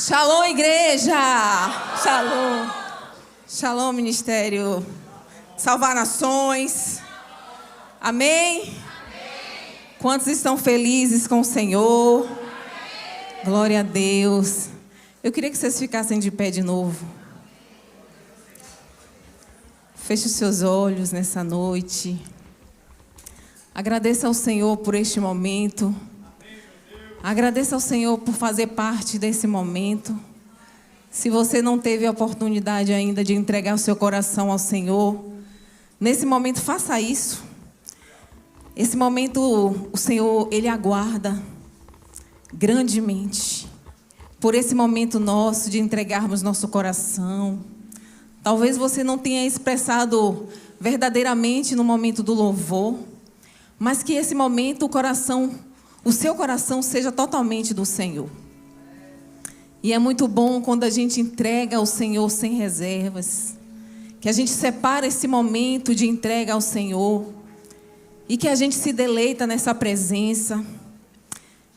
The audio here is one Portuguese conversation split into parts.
Shalom, igreja! Shalom! Shalom, ministério. Salvar nações. Amém? Amém. Quantos estão felizes com o Senhor? Amém. Glória a Deus. Eu queria que vocês ficassem de pé de novo. Feche os seus olhos nessa noite. Agradeça ao Senhor por este momento. Agradeça ao Senhor por fazer parte desse momento. Se você não teve a oportunidade ainda de entregar o seu coração ao Senhor, nesse momento faça isso. Esse momento o Senhor, Ele aguarda grandemente por esse momento nosso de entregarmos nosso coração. Talvez você não tenha expressado verdadeiramente no momento do louvor, mas que esse momento o seu coração seja totalmente do Senhor. E é muito bom quando a gente entrega ao Senhor sem reservas, que a gente separa esse momento de entrega ao Senhor e que a gente se deleita nessa presença,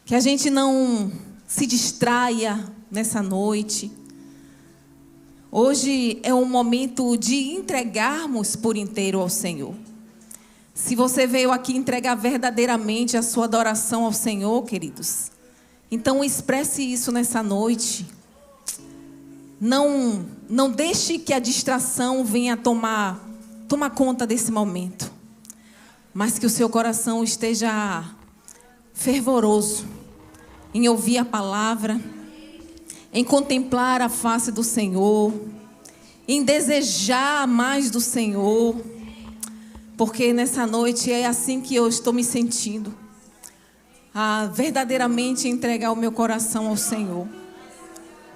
que a gente não se distraia nessa noite. Hoje é um momento de entregarmos por inteiro ao Senhor. Se você veio aqui entregar verdadeiramente a sua adoração ao Senhor, queridos, então expresse isso nessa noite. Não deixe que a distração venha tomar conta desse momento, mas que o seu coração esteja fervoroso em ouvir a palavra, em contemplar a face do Senhor, em desejar mais do Senhor. Porque nessa noite é assim que eu estou me sentindo. A verdadeiramente entregar o meu coração ao Senhor.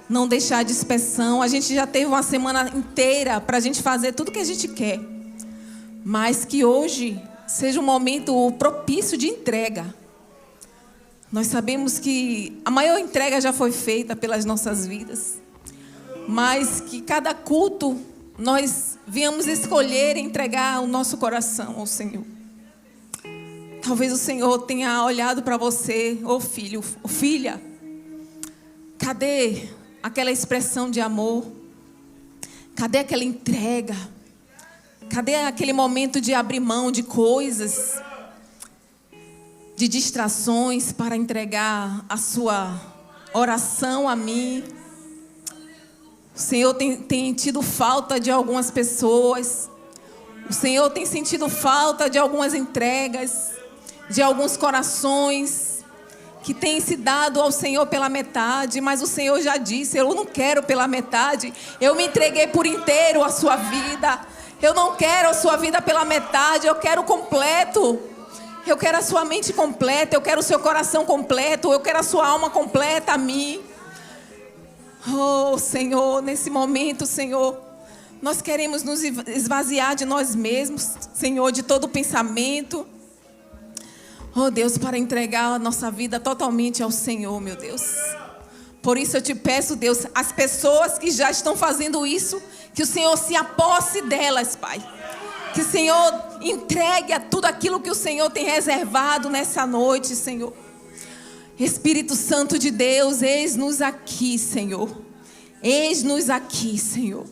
Não deixar dispersão. A gente já teve uma semana inteira para a gente fazer tudo que a gente quer. Mas que hoje seja um momento propício de entrega. Nós sabemos que a maior entrega já foi feita pelas nossas vidas. Mas que cada culto nós viemos escolher entregar o nosso coração ao Senhor. Talvez o Senhor tenha olhado para você, ô filho, ô filha. Cadê aquela expressão de amor? Cadê aquela entrega? Cadê aquele momento de abrir mão de coisas, de distrações para entregar a sua oração a mim? O Senhor tem tido falta de algumas pessoas. O Senhor tem sentido falta de algumas entregas, de alguns corações que têm se dado ao Senhor pela metade. Mas o Senhor já disse: eu não quero pela metade. Eu me entreguei por inteiro a sua vida. Eu não quero a sua vida pela metade. Eu quero completo. Eu quero a sua mente completa. Eu quero o seu coração completo. Eu quero a sua alma completa a mim. Oh, Senhor, nesse momento, Senhor, nós queremos nos esvaziar de nós mesmos, Senhor, de todo pensamento. Oh, Deus, para entregar a nossa vida totalmente ao Senhor, meu Deus. Por isso eu te peço, Deus, as pessoas que já estão fazendo isso, que o Senhor se aposse delas, Pai. Que o Senhor entregue a tudo aquilo que o Senhor tem reservado nessa noite, Senhor. Espírito Santo de Deus, eis-nos aqui, Senhor. Eis-nos aqui, Senhor.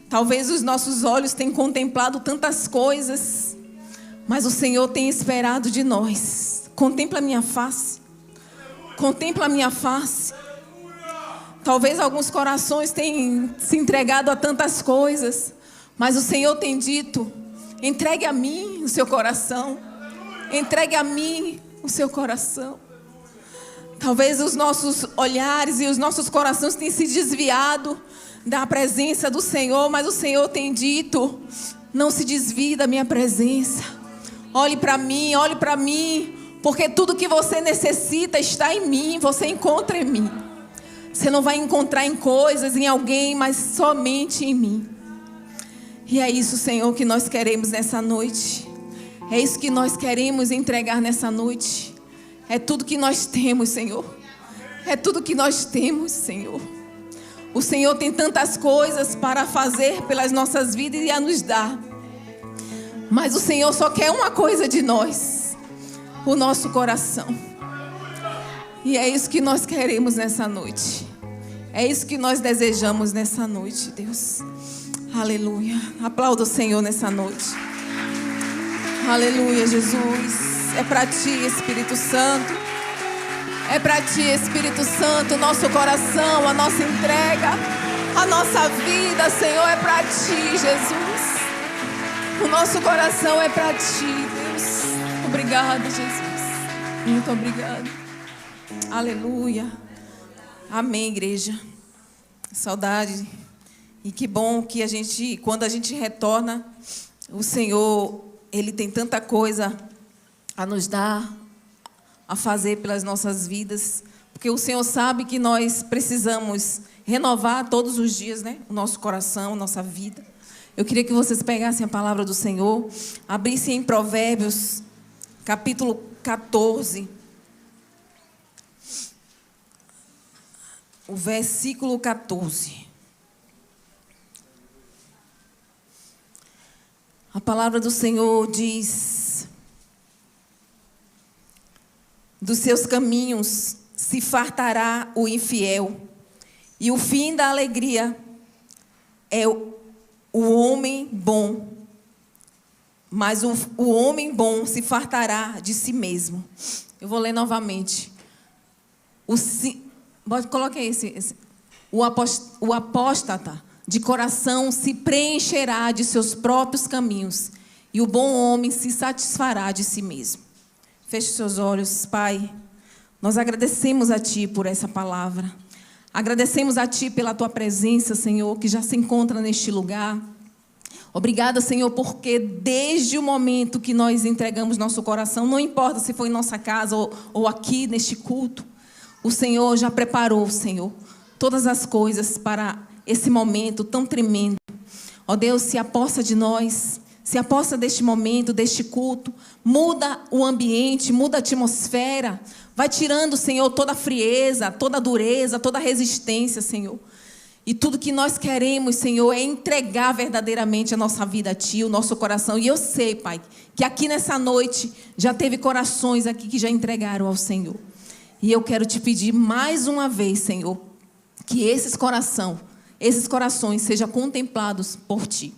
Talvez os nossos olhos tenham contemplado tantas coisas, mas o Senhor tem esperado de nós. Contempla a minha face. Contempla a minha face. Talvez alguns corações tenham se entregado a tantas coisas, mas o Senhor tem dito: entregue a mim o seu coração. Entregue a mim o seu coração. Talvez os nossos olhares e os nossos corações tenham se desviado da presença do Senhor, mas o Senhor tem dito: não se desvie da minha presença. Olhe para mim, porque tudo que você necessita está em mim, você encontra em mim. Você não vai encontrar em coisas, em alguém, mas somente em mim. E é isso, Senhor, que nós queremos nessa noite. É isso que nós queremos entregar nessa noite. É tudo que nós temos, Senhor. É tudo que nós temos, Senhor. O Senhor tem tantas coisas para fazer pelas nossas vidas e a nos dar. Mas o Senhor só quer uma coisa de nós: o nosso coração. E é isso que nós queremos nessa noite. É isso que nós desejamos nessa noite, Deus. Aleluia. Aplauda o Senhor nessa noite. Aleluia, Jesus. É para ti, Espírito Santo. É para ti, Espírito Santo, o nosso coração, a nossa entrega, a nossa vida, Senhor, é para ti, Jesus. O nosso coração é para ti, Deus. Obrigado, Jesus. Muito obrigado. Aleluia. Amém, igreja. Saudade. E que bom que quando a gente retorna, o Senhor, Ele tem tanta coisa a nos dar, a fazer pelas nossas vidas. Porque o Senhor sabe que nós precisamos renovar todos os dias, né? O nosso coração, a nossa vida. Eu queria que vocês pegassem a palavra do Senhor, abrissem em Provérbios, capítulo 14. O versículo 14. A palavra do Senhor diz: dos seus caminhos se fartará o infiel, e o fim da alegria é o homem bom. Mas o homem bom se fartará de si mesmo. Eu vou ler novamente. Coloque aí o apóstata de coração se preencherá de seus próprios caminhos, e o bom homem se satisfará de si mesmo. Feche seus olhos, Pai. Nós agradecemos a Ti por essa palavra. Agradecemos a Ti pela Tua presença, Senhor, que já se encontra neste lugar. Obrigada, Senhor, porque desde o momento que nós entregamos nosso coração, não importa se foi em nossa casa ou aqui neste culto, o Senhor já preparou, Senhor, todas as coisas para esse momento tão tremendo. Ó Deus, se aposta de nós, se aposta deste momento, deste culto, muda o ambiente, muda a atmosfera, vai tirando, Senhor, toda a frieza, toda a dureza, toda a resistência, Senhor. E tudo que nós queremos, Senhor, é entregar verdadeiramente a nossa vida a Ti, o nosso coração. E eu sei, Pai, que aqui nessa noite já teve corações aqui que já entregaram ao Senhor. E eu quero Te pedir mais uma vez, Senhor, que esses corações sejam contemplados por Ti.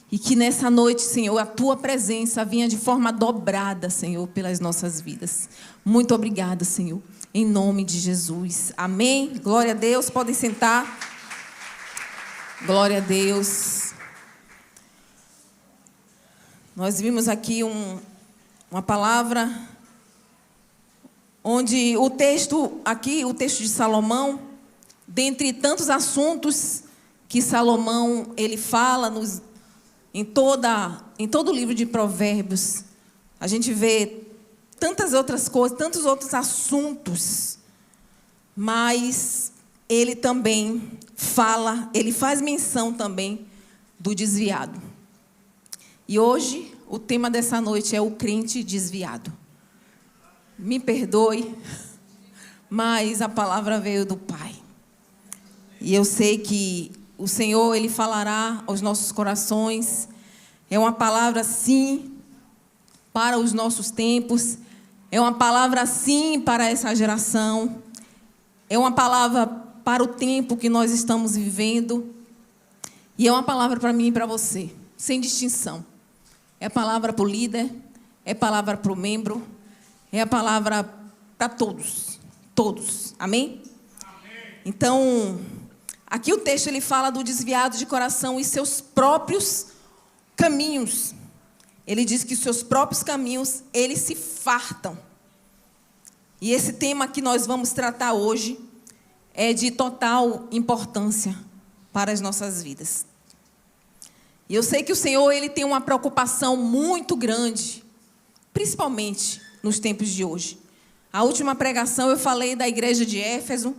E que nessa noite, Senhor, a Tua presença venha de forma dobrada, Senhor, pelas nossas vidas. Muito obrigada, Senhor, em nome de Jesus. Amém. Glória a Deus. Podem sentar. Glória a Deus. Nós vimos aqui uma palavra onde o texto de Salomão, dentre tantos assuntos que Salomão ele fala em todo o livro de Provérbios, a gente vê tantas outras coisas, tantos outros assuntos, mas ele também ele faz menção também do desviado. E hoje, o tema dessa noite é o crente desviado. Me perdoe, mas a palavra veio do Pai. E eu sei que o Senhor, Ele falará aos nossos corações. É uma palavra, sim, para os nossos tempos. É uma palavra, sim, para essa geração. É uma palavra para o tempo que nós estamos vivendo. E é uma palavra para mim e para você, sem distinção. É a palavra para o líder, é a palavra para o membro, é a palavra para todos. Todos. Amém? Amém. Então, aqui o texto ele fala do desviado de coração e seus próprios caminhos. Ele diz que os seus próprios caminhos, eles se fartam. E esse tema que nós vamos tratar hoje é de total importância para as nossas vidas. E eu sei que o Senhor ele tem uma preocupação muito grande, principalmente nos tempos de hoje. A última pregação eu falei da igreja de Éfeso,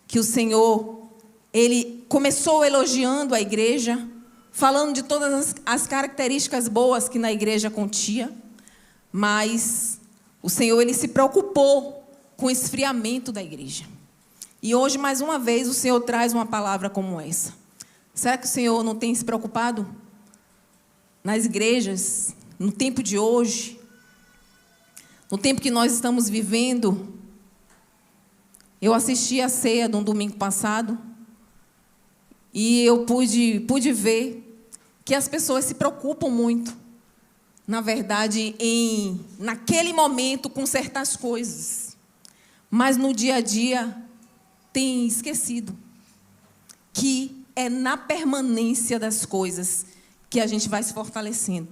que o Senhor ele começou elogiando a igreja, falando de todas as características boas que na igreja continha, mas o Senhor ele se preocupou com o esfriamento da igreja. E hoje, mais uma vez, o Senhor traz uma palavra como essa. Será que o Senhor não tem se preocupado nas igrejas, no tempo de hoje, no tempo que nós estamos vivendo? Eu assisti a ceia de um domingo passado, E eu pude ver que as pessoas se preocupam muito, na verdade, naquele momento com certas coisas. Mas no dia a dia tem esquecido que é na permanência das coisas que a gente vai se fortalecendo.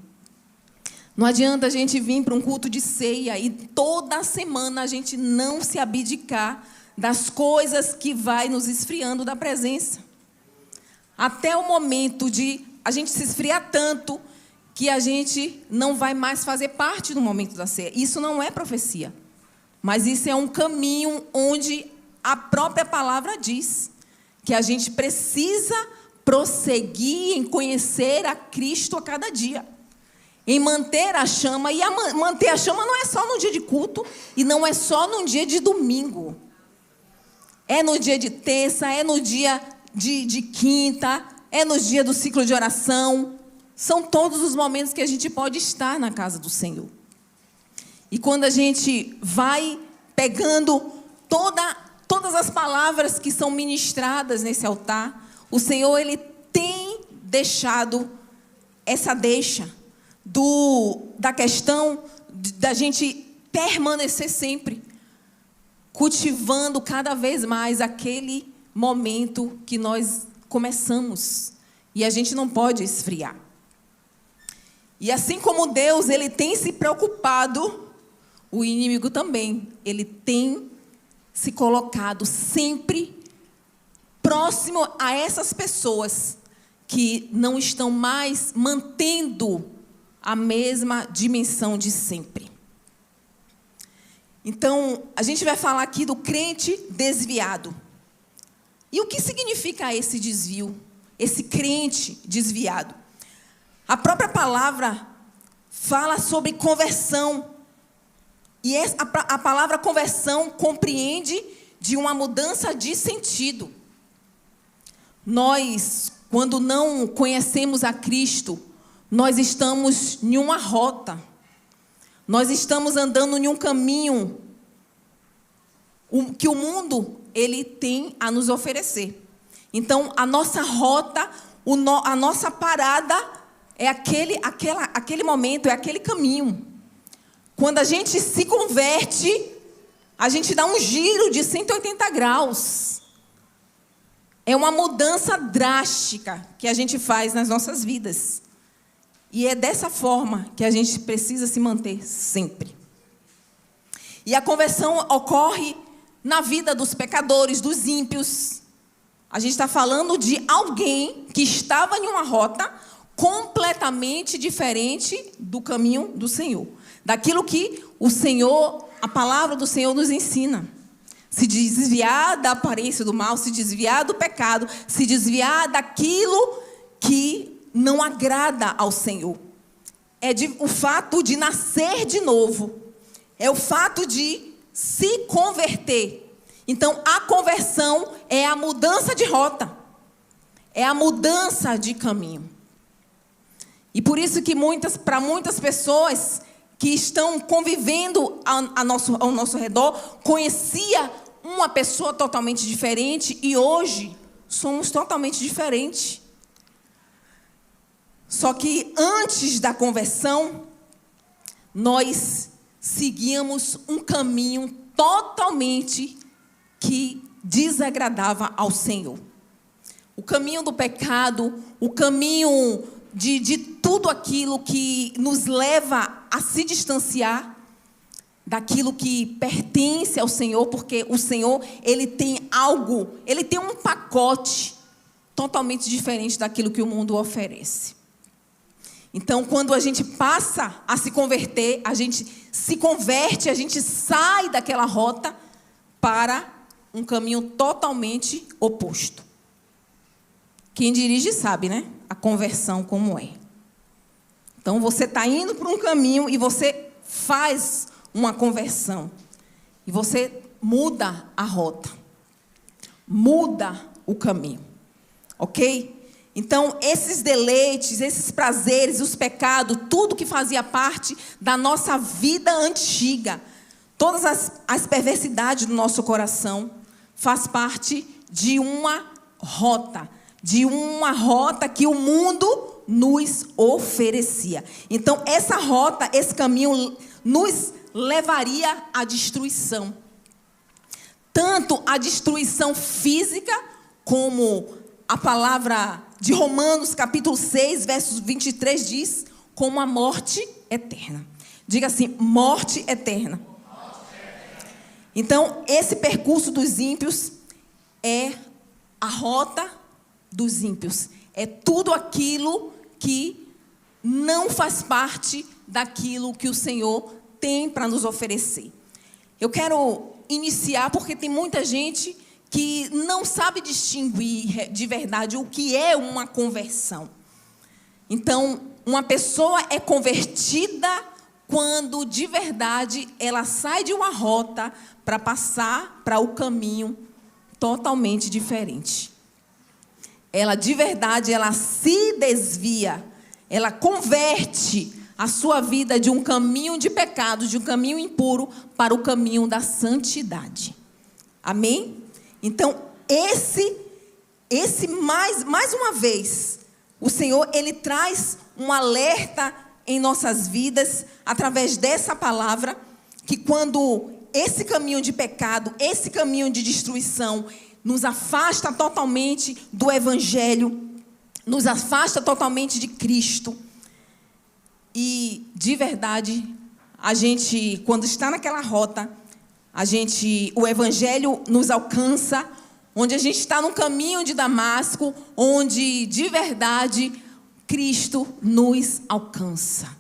Não adianta a gente vir para um culto de ceia e toda semana a gente não se abdicar das coisas que vai nos esfriando da presença. Até o momento de a gente se esfriar tanto que a gente não vai mais fazer parte do momento da ceia. Isso não é profecia, mas isso é um caminho onde a própria palavra diz que a gente precisa prosseguir em conhecer a Cristo a cada dia, em manter a chama. E manter a chama não é só no dia de culto e não é só no dia de domingo. É no dia de terça, é no dia de quinta, é no dia do ciclo de oração. São todos os momentos que a gente pode estar na casa do Senhor. E quando a gente vai pegando todas as palavras que são ministradas nesse altar, o Senhor, Ele tem deixado essa deixa da questão da gente permanecer sempre cultivando cada vez mais aquele momento que nós começamos. E a gente não pode esfriar. E assim como Deus, Ele tem se preocupado, o inimigo também. Ele tem se colocado sempre próximo a essas pessoas que não estão mais mantendo a mesma dimensão de sempre. Então, a gente vai falar aqui do crente desviado. E o que significa esse desvio? Esse crente desviado? A própria palavra fala sobre conversão. E a palavra conversão compreende de uma mudança de sentido. Nós, quando não conhecemos a Cristo, nós estamos em uma rota. Nós estamos andando em um caminho que o mundo ele tem a nos oferecer. Então, a nossa rota, a nossa parada é aquele momento, é aquele caminho. Quando a gente se converte, a gente dá um giro de 180 graus. É uma mudança drástica que a gente faz nas nossas vidas. E é dessa forma que a gente precisa se manter sempre. E a conversão ocorre na vida dos pecadores, dos ímpios. A gente está falando de alguém que estava em uma rota completamente diferente do caminho do Senhor. Daquilo que o Senhor, a palavra do Senhor nos ensina. Se desviar da aparência do mal, se desviar do pecado, se desviar daquilo que não agrada ao Senhor. É o fato de nascer de novo. É o fato de se converter. Então, a conversão é a mudança de rota. É a mudança de caminho. E por isso que para muitas pessoas que estão convivendo ao nosso redor, conhecia uma pessoa totalmente diferente e hoje somos totalmente diferentes. Só que antes da conversão, nós seguíamos um caminho totalmente que desagradava ao Senhor. O caminho do pecado, o caminho de tudo aquilo que nos leva a se distanciar daquilo que pertence ao Senhor, porque o Senhor, Ele tem algo, Ele tem um pacote totalmente diferente daquilo que o mundo oferece. Então, quando a gente passa a se converter, a gente se converte, a gente sai daquela rota para um caminho totalmente oposto. Quem dirige sabe, né? A conversão como é. Então, você está indo para um caminho e você faz uma conversão. E você muda a rota. Muda o caminho. Ok? Então, esses deleites, esses prazeres, os pecados, tudo que fazia parte da nossa vida antiga, todas as perversidades do nosso coração, faz parte de uma rota, de uma rota que o mundo nos oferecia. Então, essa rota, esse caminho nos levaria à destruição. Tanto a destruição física, como a palavra de Romanos, capítulo 6, versos 23 diz, como a morte eterna. Diga assim, morte eterna. Então, esse percurso dos ímpios é a rota dos ímpios. É tudo aquilo que não faz parte daquilo que o Senhor tem para nos oferecer. Eu quero iniciar porque tem muita gente que não sabe distinguir de verdade o que é uma conversão. Então, uma pessoa é convertida quando de verdade ela sai de uma rota para passar para o caminho totalmente diferente. Ela de verdade, ela se desvia, ela converte a sua vida de um caminho de pecado, de um caminho impuro, para o caminho da santidade. Amém? Então, mais uma vez, o Senhor, Ele traz um alerta em nossas vidas, através dessa palavra, que quando esse caminho de pecado, esse caminho de destruição, nos afasta totalmente do Evangelho, nos afasta totalmente de Cristo. E, de verdade, a gente, quando está naquela rota, o Evangelho nos alcança, onde a gente está no caminho de Damasco, onde, de verdade, Cristo nos alcança.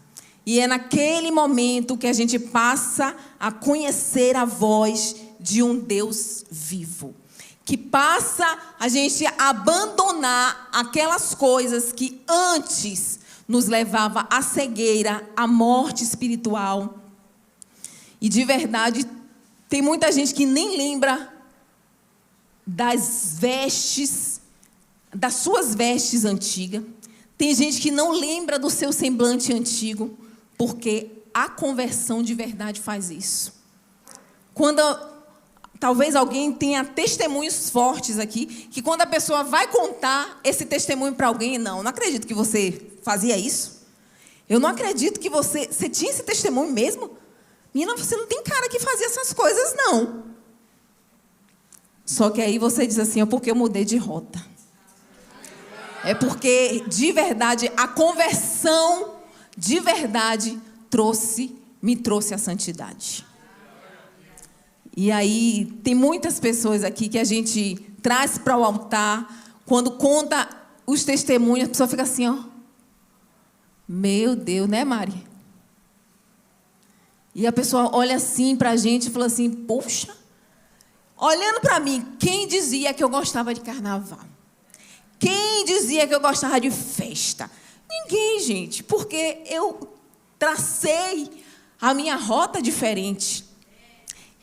E é naquele momento que a gente passa a conhecer a voz de um Deus vivo. Que passa a gente a abandonar aquelas coisas que antes nos levava à cegueira, à morte espiritual. E de verdade, tem muita gente que nem lembra das vestes, das suas vestes antigas. Tem gente que não lembra do seu semblante antigo, porque a conversão de verdade faz isso. Quando talvez alguém tenha testemunhos fortes aqui, que quando a pessoa vai contar esse testemunho para alguém, não acredito que você fazia isso. Eu não acredito que você tinha esse testemunho mesmo. Menina, você não tem cara que fazia essas coisas, não. Só que aí você diz assim, é porque eu mudei de rota. É porque, de verdade, a conversão, de verdade, me trouxe a santidade. E aí, tem muitas pessoas aqui que a gente traz para o altar, quando conta os testemunhos, a pessoa fica assim, ó. Meu Deus, né, Mari? E a pessoa olha assim para a gente e fala assim, poxa, olhando para mim, quem dizia que eu gostava de carnaval? Quem dizia que eu gostava de festa? Ninguém, gente, porque eu tracei a minha rota diferente.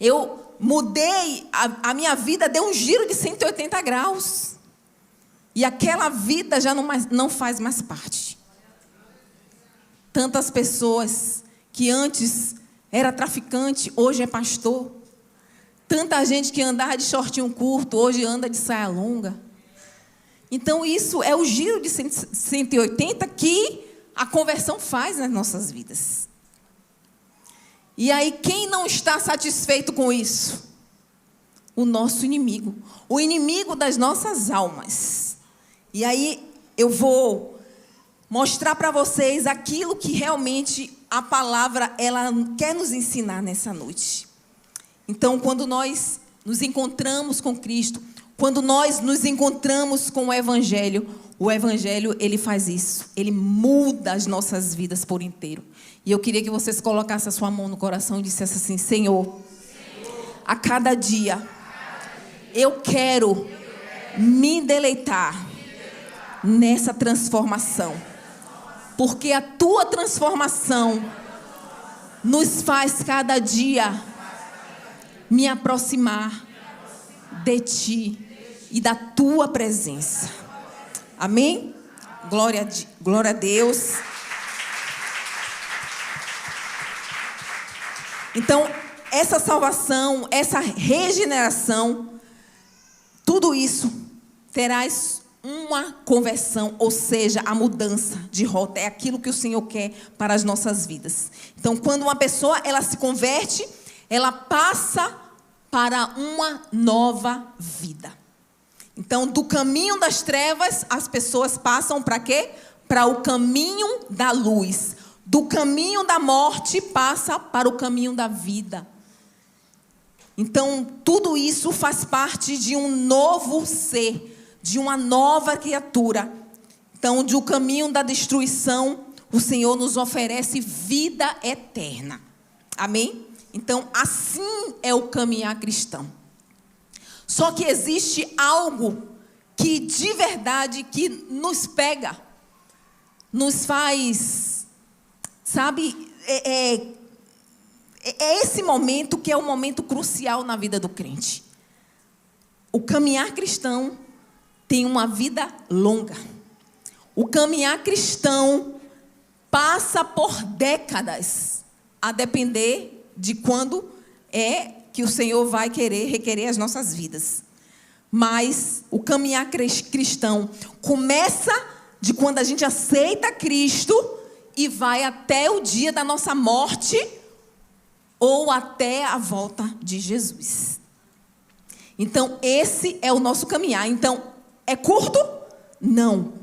Eu mudei, a minha vida deu um giro de 180 graus. E aquela vida já não faz mais parte. Tantas pessoas que antes era traficante, hoje é pastor. Tanta gente que andava de shortinho curto, hoje anda de saia longa. Então, isso é o giro de 180 que a conversão faz nas nossas vidas. E aí, quem não está satisfeito com isso? O nosso inimigo. O inimigo das nossas almas. E aí, eu vou mostrar para vocês aquilo que realmente a palavra ela quer nos ensinar nessa noite. Então, quando nós nos encontramos com Cristo, quando nós nos encontramos com o Evangelho ele faz isso. Ele muda as nossas vidas por inteiro. E eu queria que vocês colocassem a sua mão no coração e dissessem assim, Senhor, a cada dia eu quero me deleitar nessa transformação. Porque a tua transformação nos faz cada dia me aproximar de ti e da tua presença. Amém? Glória a Deus. Então, essa salvação, essa regeneração, tudo isso terás uma conversão, ou seja, a mudança de rota. É aquilo que o Senhor quer para as nossas vidas. Então, quando uma pessoa ela se converte, ela passa para uma nova vida. Então, do caminho das trevas, as pessoas passam para quê? Para o caminho da luz. Do caminho da morte, passa para o caminho da vida. Então, tudo isso faz parte de um novo ser, de uma nova criatura. Então, do caminho da destruição, o Senhor nos oferece vida eterna. Amém? Então, assim é o caminhar cristão. Só que existe algo que de verdade que nos pega, nos faz, sabe, é esse momento que é um momento crucial na vida do crente. O caminhar cristão tem uma vida longa. O caminhar cristão passa por décadas, a depender de quando é que o Senhor vai requerer as nossas vidas. Mas o caminhar cristão começa de quando a gente aceita Cristo e vai até o dia da nossa morte ou até a volta de Jesus. Então, esse é o nosso caminhar. Então, é curto? Não.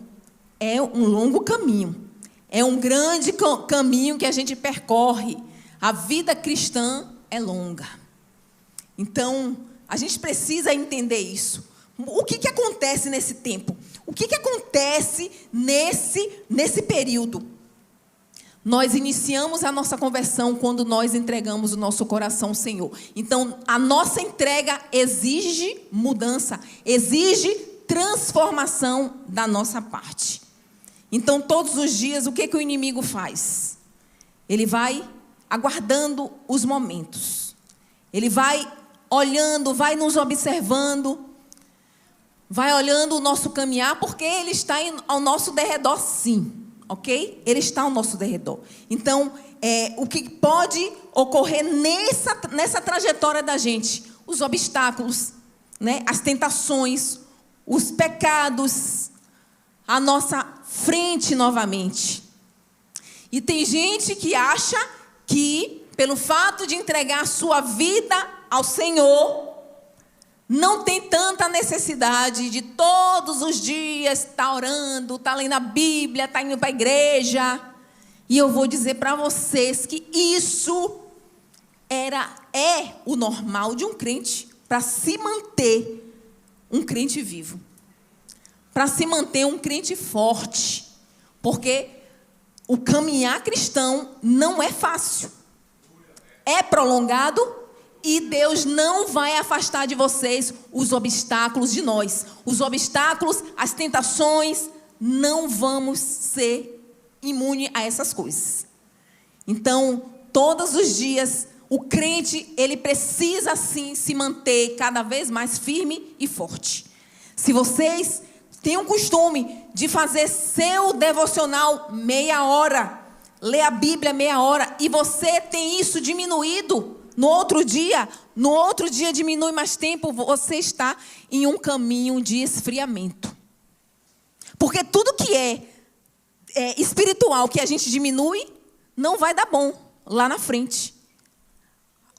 É um longo caminho. É um grande caminho que a gente percorre. A vida cristã é longa. Então, a gente precisa entender isso. O que acontece nesse tempo? O que acontece nesse período? Nós iniciamos a nossa conversão quando nós entregamos o nosso coração ao Senhor. Então, a nossa entrega exige mudança, exige transformação da nossa parte. Então, todos os dias, o que o inimigo faz? Ele vai aguardando os momentos. Ele vai olhando, vai nos observando, vai olhando o nosso caminhar, porque ele está ao nosso derredor, sim. Ok? Ele está ao nosso derredor. Então, o que pode ocorrer nessa trajetória da gente? Os obstáculos, né? As tentações, os pecados, à nossa frente novamente. E tem gente que acha que, pelo fato de entregar a sua vida ao Senhor, não tem tanta necessidade de todos os dias estar orando, estar lendo a Bíblia, estar indo para a igreja. E eu vou dizer para vocês que isso é o normal de um crente para se manter um crente vivo. Para se manter um crente forte. Porque o caminhar cristão não é fácil. É prolongado. E Deus não vai afastar de vocês os obstáculos de nós. Os obstáculos, as tentações, não vamos ser imunes a essas coisas. Então, todos os dias, o crente, ele precisa sim se manter cada vez mais firme e forte. Se vocês têm o costume de fazer seu devocional meia hora, ler a Bíblia meia hora, e você tem isso diminuído, no outro dia diminui mais tempo, você está em um caminho de esfriamento. Porque tudo que é espiritual que a gente diminui, não vai dar bom lá na frente.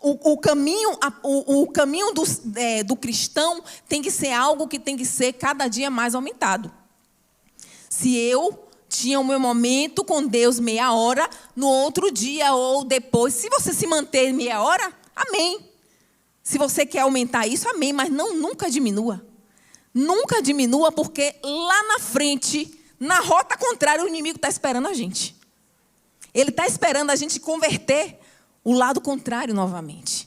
O caminho do cristão tem que ser algo que tem que ser cada dia mais aumentado. Se eu tinha o meu momento com Deus meia hora, no outro dia ou depois, se você se manter meia hora, amém. Se você quer aumentar isso, amém, mas nunca diminua. Nunca diminua, porque lá na frente, na rota contrária, o inimigo está esperando a gente. Ele está esperando a gente converter o lado contrário novamente.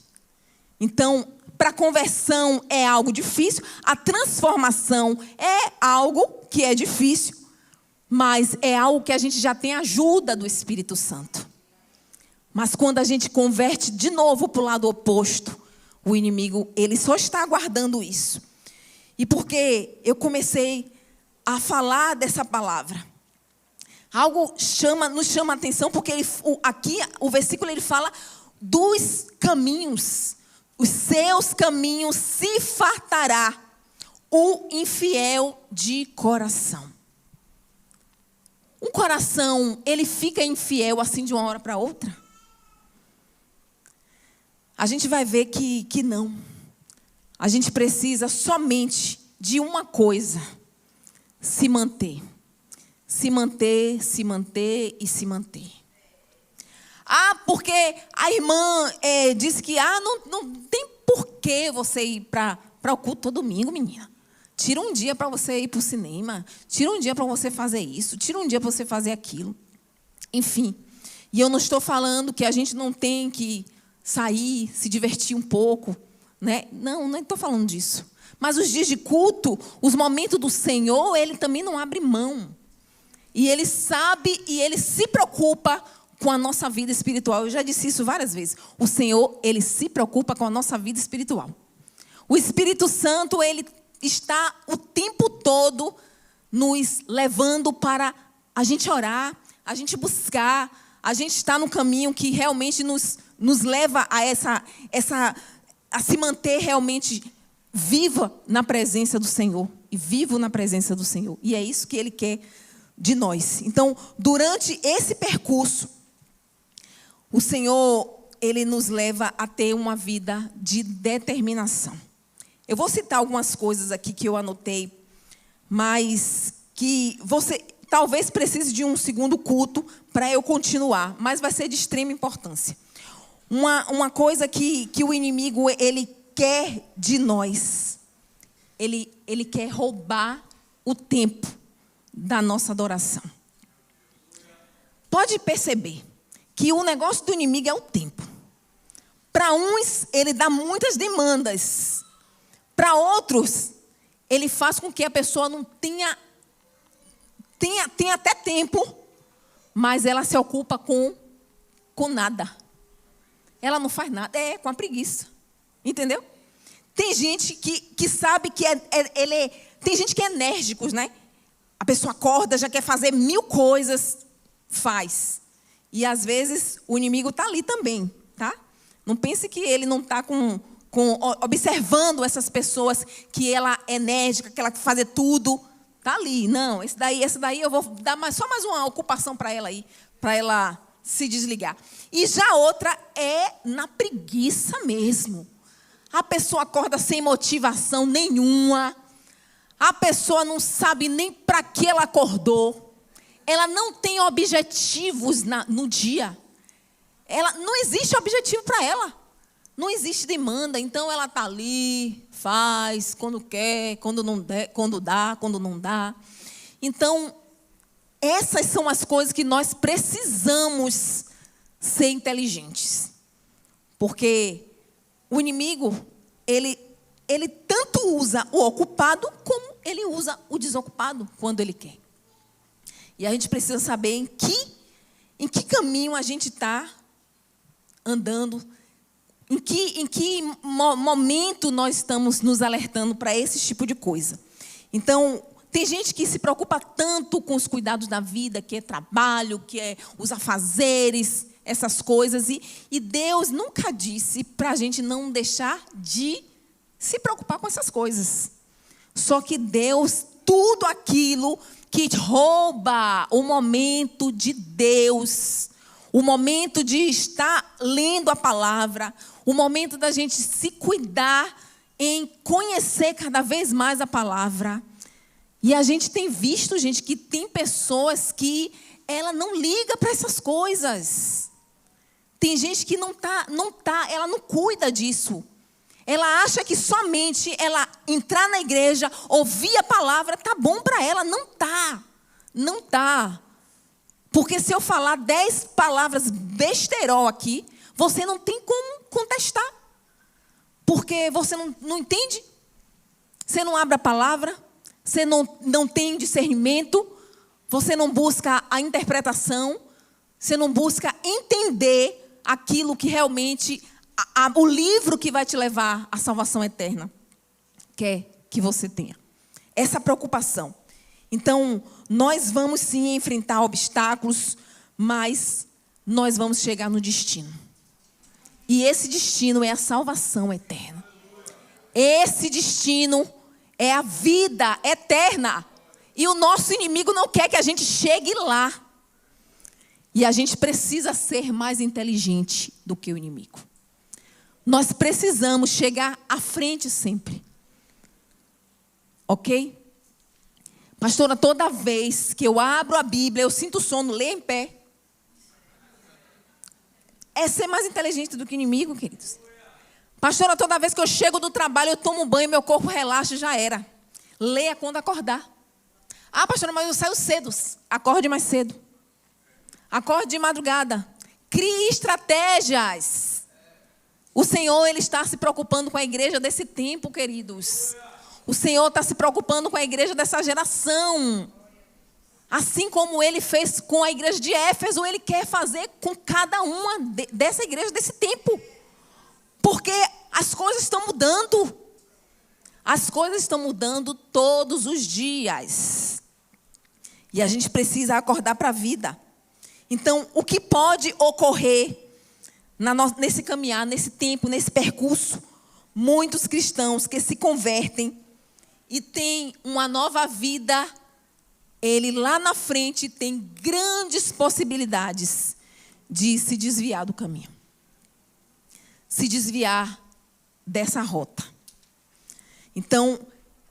Então, para a conversão é algo difícil, a transformação é algo que é difícil, mas é algo que a gente já tem ajuda do Espírito Santo. Mas quando a gente converte de novo para o lado oposto, o inimigo, ele só está aguardando isso. E porque eu comecei a falar dessa palavra, algo nos chama a atenção, porque aqui o versículo ele fala dos caminhos. Os seus caminhos se fartará. o infiel de coração. Um coração, ele fica infiel assim de uma hora para outra? A gente vai ver que não. A gente precisa somente de uma coisa: se manter. Se manter, se manter e se manter. Ah, porque a irmã disse que não tem porquê você ir para o culto todo domingo, menina. Tira um dia para você ir para o cinema. Tira um dia para você fazer isso. Tira um dia para você fazer aquilo. Enfim. E eu não estou falando que a gente não tem que sair, se divertir um pouco, né? Não estou falando disso. Mas os dias de culto, os momentos do Senhor, Ele também não abre mão. E Ele sabe e Ele se preocupa com a nossa vida espiritual. Eu já disse isso várias vezes. O Senhor, Ele se preocupa com a nossa vida espiritual. O Espírito Santo, Ele está o tempo todo nos levando para a gente orar, a gente buscar, a gente estar no caminho que realmente nos leva a se manter realmente viva na presença do Senhor. E vivo na presença do Senhor. E é isso que Ele quer de nós. Então, durante esse percurso, o Senhor, Ele nos leva a ter uma vida de determinação. Eu vou citar algumas coisas aqui que eu anotei, mas que você talvez precise de um segundo culto para eu continuar, mas vai ser de extrema importância. Uma coisa que o inimigo, ele quer de nós, ele quer roubar o tempo da nossa adoração. Pode perceber que o negócio do inimigo é o tempo. Para uns, ele dá muitas demandas. Para outros, ele faz com que a pessoa não tenha até tempo, mas ela se ocupa com nada. Ela não faz nada, com a preguiça. Entendeu? Tem gente que sabe que tem gente que é enérgico, né? A pessoa acorda, já quer fazer 1000 coisas, faz. E às vezes o inimigo está ali também, tá? Não pense que ele não está observando essas pessoas que ela é enérgica, que ela quer fazer tudo. Está ali. Não, esse daí eu vou dar só mais uma ocupação para ela aí, para ela se desligar. E já outra é na preguiça mesmo. A pessoa acorda sem motivação nenhuma. A pessoa não sabe nem para que ela acordou. Ela não tem objetivos no dia. Não existe objetivo para ela. Não existe demanda. Então ela está ali, faz, quando quer, quando dá, quando não dá. Então, essas são as coisas que nós precisamos ser inteligentes. Porque o inimigo, ele tanto usa o ocupado como ele usa o desocupado quando ele quer. E a gente precisa saber em que caminho a gente está andando, em que momento nós estamos nos alertando para esse tipo de coisa. Então, tem gente que se preocupa tanto com os cuidados da vida, que é trabalho, que é os afazeres, essas coisas. E Deus nunca disse para a gente não deixar de se preocupar com essas coisas. Só que Deus, tudo aquilo que rouba o momento de Deus, o momento de estar lendo a palavra, o momento da gente se cuidar em conhecer cada vez mais a palavra. E a gente tem visto, gente, que tem pessoas que ela não liga para essas coisas. Tem gente que ela não cuida disso. Ela acha que somente ela entrar na igreja, ouvir a palavra, tá bom para ela. Não tá. Não tá. Porque se eu falar 10 palavras besterol aqui, você não tem como contestar. Porque você não entende. Você não abre a palavra. Você não tem discernimento. Você não busca a interpretação. Você não busca entender aquilo que realmente... o livro que vai te levar à salvação eterna quer que você tenha. Essa preocupação. Então, nós vamos sim enfrentar obstáculos, mas nós vamos chegar no destino. E esse destino é a salvação eterna. Esse destino é a vida eterna. E o nosso inimigo não quer que a gente chegue lá. E a gente precisa ser mais inteligente do que o inimigo. Nós precisamos chegar à frente sempre. Ok? Pastora, toda vez que eu abro a Bíblia, eu sinto sono, leia em pé. É ser mais inteligente do que o inimigo, queridos. Pastora, toda vez que eu chego do trabalho, eu tomo um banho, meu corpo relaxa, já era. Leia quando acordar. Ah, pastora, mas eu saio cedo. Acorde mais cedo. Acorde de madrugada. Crie estratégias. O Senhor, Ele está se preocupando com a igreja desse tempo, queridos. O Senhor está se preocupando com a igreja dessa geração. Assim como Ele fez com a igreja de Éfeso, Ele quer fazer com cada uma dessa igreja desse tempo. Porque as coisas estão mudando. As coisas estão mudando todos os dias. E a gente precisa acordar para a vida. Então, o que pode ocorrer nesse caminhar, nesse tempo, nesse percurso? Muitos cristãos que se convertem e têm uma nova vida, ele lá na frente tem grandes possibilidades de se desviar do caminho. Se desviar dessa rota. Então,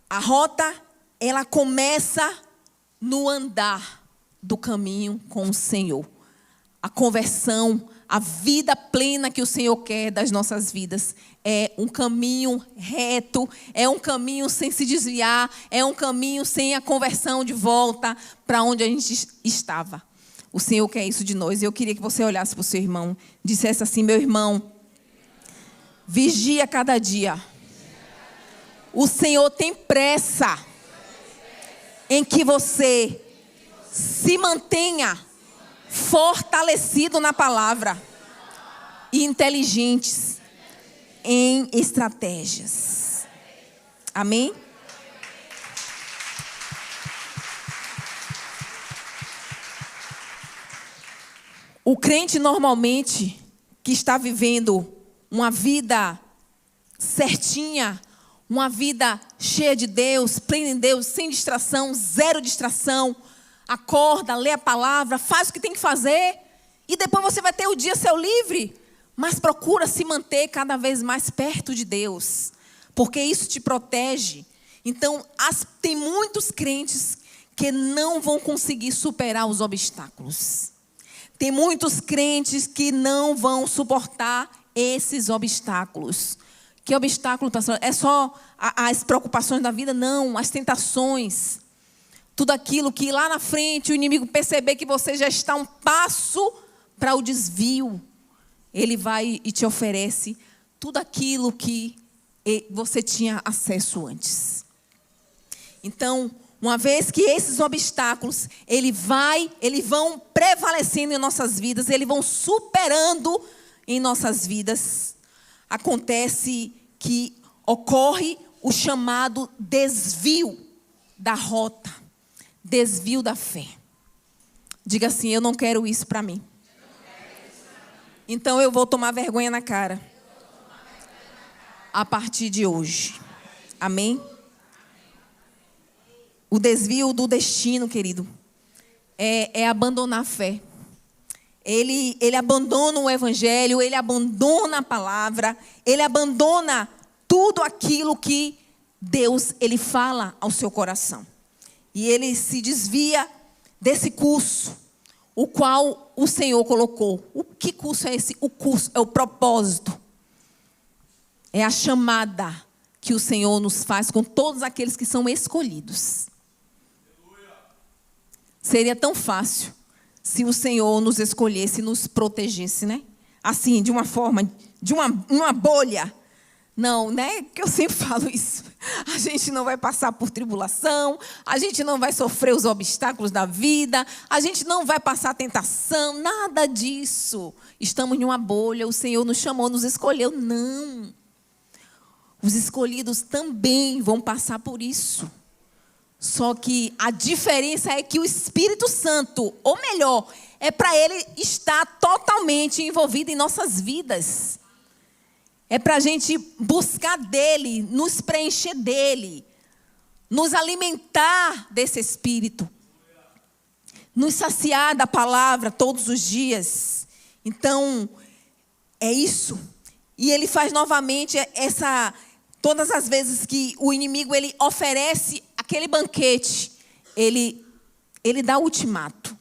a rota, ela começa no andar do caminho com o Senhor. A conversão, a vida plena que o Senhor quer das nossas vidas é um caminho reto, é um caminho sem se desviar, é um caminho sem a conversão de volta para onde a gente estava. O Senhor quer isso de nós. Eu queria que você olhasse para o seu irmão, dissesse assim: meu irmão, vigia cada dia. O Senhor tem pressa em que você se mantenha fortalecido na palavra e inteligentes em estratégias. Amém? O crente normalmente que está vivendo uma vida certinha, uma vida cheia de Deus, plena em Deus, sem distração, zero distração, acorda, lê a palavra, faz o que tem que fazer e depois você vai ter o dia seu livre. Mas procura se manter cada vez mais perto de Deus, porque isso te protege. Então, tem muitos crentes que não vão conseguir superar os obstáculos. Tem muitos crentes que não vão suportar esses obstáculos. Que obstáculo, pastor? É só as preocupações da vida? Não, as tentações. Tudo aquilo que lá na frente o inimigo perceber que você já está um passo para o desvio. Ele vai e te oferece tudo aquilo que você tinha acesso antes. Então, uma vez que esses obstáculos, eles vão prevalecendo em nossas vidas, eles vão superando em nossas vidas, acontece que ocorre o chamado desvio da rota, desvio da fé. Diga assim: eu não quero isso para mim. Então eu vou tomar vergonha na cara a partir de hoje. Amém? O desvio do destino, querido, é abandonar a fé. Ele abandona o evangelho, ele abandona a palavra, ele abandona tudo aquilo que Deus ele fala ao seu coração. E ele se desvia desse curso, o qual o Senhor colocou. Que curso é esse? O curso é o propósito. É a chamada que o Senhor nos faz com todos aqueles que são escolhidos. Seria tão fácil se o Senhor nos escolhesse e nos protegesse, né? Assim, de uma forma, de uma bolha. Não, né? Que eu sempre falo isso. A gente não vai passar por tribulação, a gente não vai sofrer os obstáculos da vida, a gente não vai passar tentação, nada disso. Estamos em uma bolha, o Senhor nos chamou, nos escolheu. Não. Os escolhidos também vão passar por isso. Só que a diferença é que o Espírito Santo, ou melhor, é para Ele estar totalmente envolvido em nossas vidas. É para a gente buscar dele, nos preencher dele. nos alimentar desse Espírito, nos saciar da palavra todos os dias. Então, é isso. E ele faz novamente todas as vezes que o inimigo ele oferece aquele banquete, ele dá ultimato.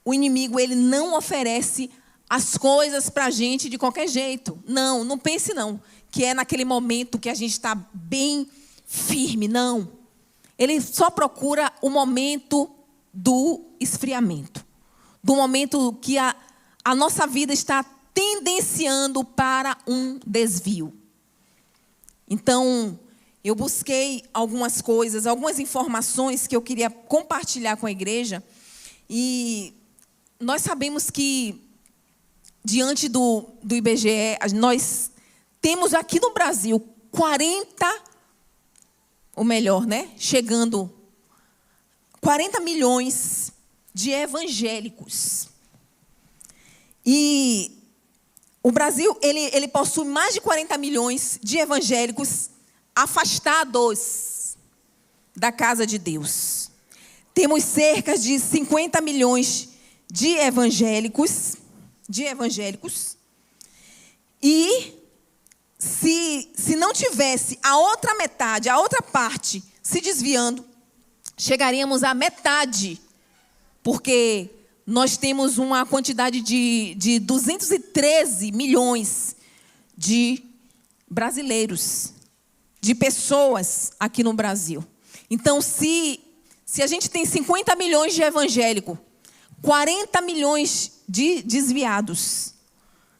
O inimigo ele não oferece as coisas para a gente de qualquer jeito. Não pense não, que é naquele momento que a gente está bem firme, não. Ele só procura o momento do esfriamento, do momento que a nossa vida está tendenciando para um desvio. Então, eu busquei algumas coisas, algumas informações que eu queria compartilhar com a igreja. E nós sabemos que, diante do IBGE, nós temos aqui no Brasil 40 milhões de evangélicos. E o Brasil, ele possui mais de 40 milhões de evangélicos afastados da casa de Deus. Temos cerca de 50 milhões de evangélicos. E se não tivesse a outra metade, a outra parte se desviando, chegaríamos à metade, porque nós temos uma quantidade de 213 milhões de brasileiros, de pessoas aqui no Brasil. Então, se a gente tem 50 milhões de evangélicos, 40 milhões de desviados,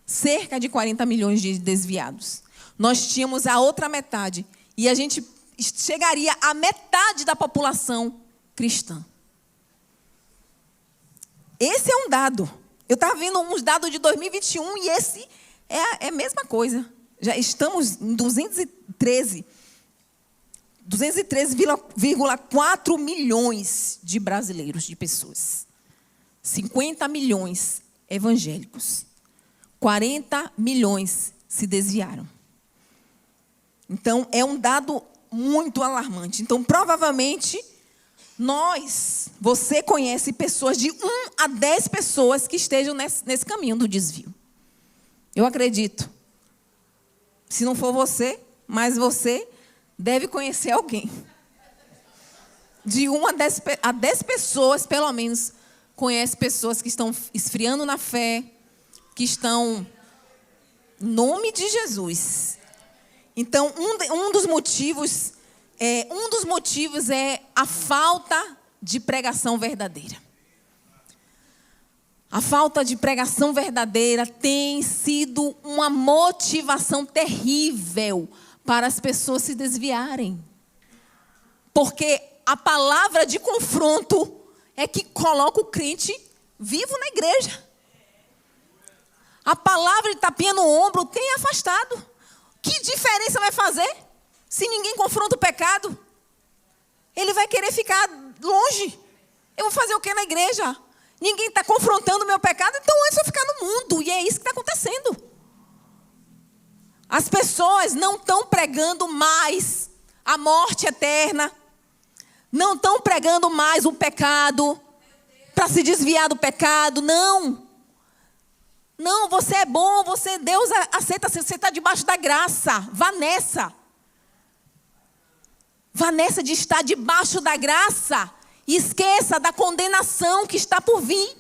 cerca de 40 milhões de desviados, nós tínhamos a outra metade, e a gente chegaria à metade da população cristã. Esse é um dado. Eu estava vendo uns dados de 2021 e esse é a mesma coisa. Já estamos em 213,4 milhões de brasileiros, de pessoas. 50 milhões evangélicos. 40 milhões se desviaram. Então, é um dado muito alarmante. Então, provavelmente, você conhece pessoas de 1 a 10 pessoas que estejam nesse caminho do desvio. Eu acredito. Se não for você, mas você deve conhecer alguém. De 1 a 10 pessoas, pelo menos, conhece pessoas que estão esfriando na fé, que estão, em nome de Jesus. Então, um dos motivos é a falta de pregação verdadeira. A falta de pregação verdadeira tem sido uma motivação terrível para as pessoas se desviarem. Porque a palavra de confronto é que coloca o crente vivo na igreja. A palavra de tapinha no ombro tem afastado. Que diferença vai fazer se ninguém confronta o pecado? Ele vai querer ficar longe. Eu vou fazer o que na igreja? Ninguém está confrontando o meu pecado, então antes eu ficar no mundo. E é isso que está acontecendo. As pessoas não estão pregando mais a morte eterna. Não estão pregando mais o pecado para se desviar do pecado. Não, você é bom, Deus aceita, você está debaixo da graça. Vá nessa de estar debaixo da graça. E esqueça da condenação que está por vir.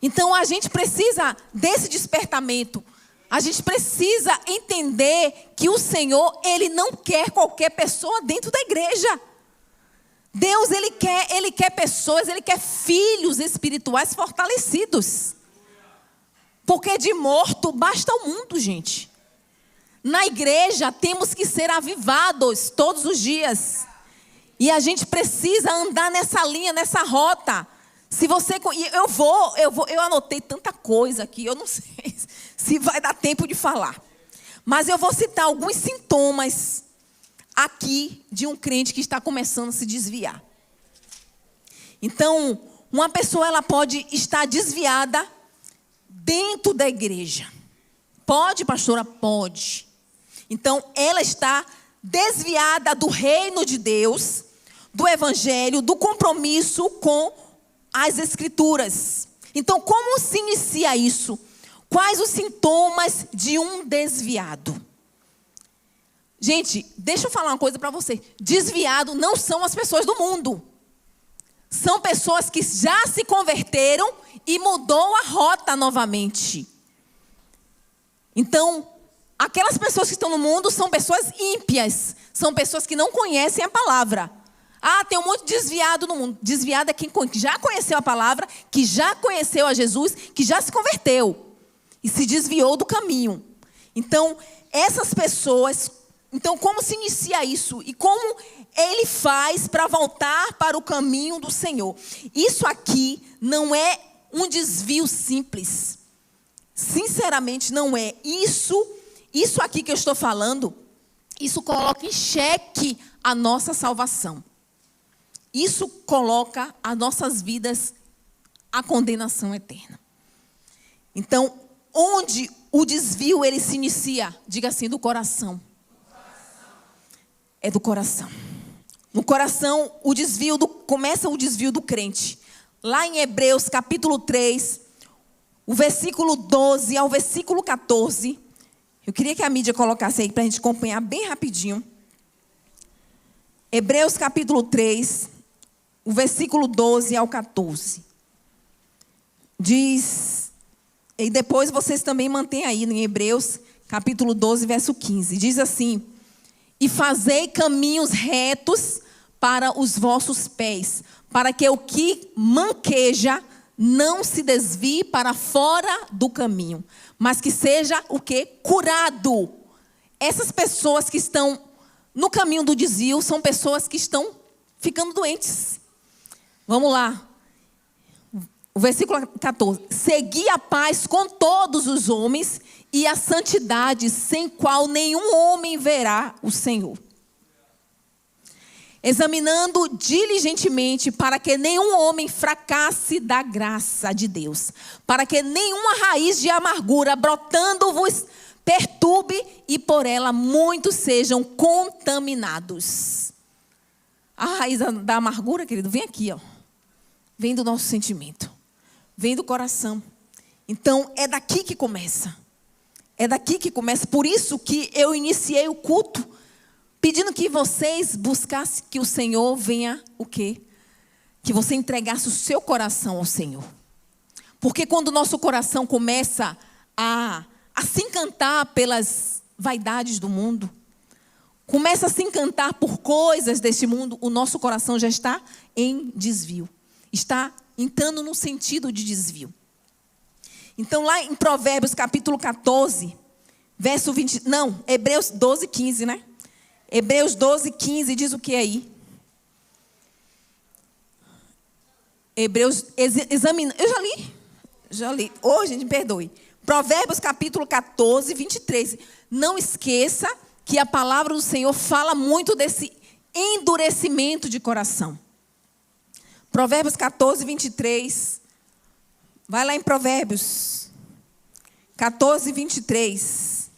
Então a gente precisa desse despertamento. A gente precisa entender que o Senhor, Ele não quer qualquer pessoa dentro da igreja. Deus, Ele quer pessoas, Ele quer filhos espirituais fortalecidos. Porque de morto basta o mundo, gente. Na igreja temos que ser avivados todos os dias. E a gente precisa andar nessa linha, nessa rota. Eu anotei tanta coisa aqui, eu não sei se vai dar tempo de falar. Mas eu vou citar alguns sintomas aqui de um crente que está começando a se desviar. Então, uma pessoa ela pode estar desviada dentro da igreja. Pode, pastora? Pode. Então, ela está desviada do reino de Deus, do evangelho, do compromisso com as escrituras. Então, como se inicia isso? Quais os sintomas de um desviado? Gente, deixa eu falar uma coisa para você. Desviado não são as pessoas do mundo. São pessoas que já se converteram e mudou a rota novamente. Então, aquelas pessoas que estão no mundo são pessoas ímpias. São pessoas que não conhecem a palavra. Ah, tem um monte de desviado no mundo. Desviado é quem já conheceu a palavra, que já conheceu a Jesus, que já se converteu e se desviou do caminho. Então, essas pessoas... Então, como se inicia isso? E como ele faz para voltar para o caminho do Senhor? Isso aqui não é um desvio simples. Sinceramente, não é. Isso aqui que eu estou falando, isso coloca em xeque a nossa salvação. Isso coloca as nossas vidas à condenação eterna. Então, onde o desvio ele se inicia? Diga assim, do coração. É do coração. No coração, começa o desvio do crente. Lá em Hebreus, capítulo 3, o versículo 12 ao versículo 14. Eu queria que a mídia colocasse aí para a gente acompanhar bem rapidinho. Hebreus, capítulo 3, o versículo 12 ao 14. Diz, e depois vocês também mantêm aí em Hebreus, capítulo 12, verso 15. Diz assim: e fazei caminhos retos para os vossos pés, para que o que manqueja não se desvie para fora do caminho, mas que seja o quê? Curado. Essas pessoas que estão no caminho do desvio são pessoas que estão ficando doentes. Vamos lá. O versículo 14. Segui a paz com todos os homens e a santidade, sem qual nenhum homem verá o Senhor. Examinando diligentemente para que nenhum homem fracasse da graça de Deus, para que nenhuma raiz de amargura brotando-vos perturbe e por ela muitos sejam contaminados. A raiz da amargura, querido, vem aqui, ó. Vem do nosso sentimento, vem do coração. Então é daqui que começa. É daqui que começa. Por isso que eu iniciei o culto pedindo que vocês buscassem que o Senhor venha o quê? Que você entregasse o seu coração ao Senhor. Porque quando o nosso coração começa a se encantar pelas vaidades do mundo, começa a se encantar por coisas deste mundo, o nosso coração já está em desvio. Está entrando no sentido de desvio. Então, lá em Provérbios, capítulo 14, verso 20... Não, Hebreus 12, 15, né? Hebreus 12, 15 diz o que aí? Hebreus, examina... Eu já li. Ô, gente, me perdoe. Provérbios, capítulo 14, 23. Não esqueça que a palavra do Senhor fala muito desse endurecimento de coração. Provérbios 14, 23... Vai lá em Provérbios 14, 23.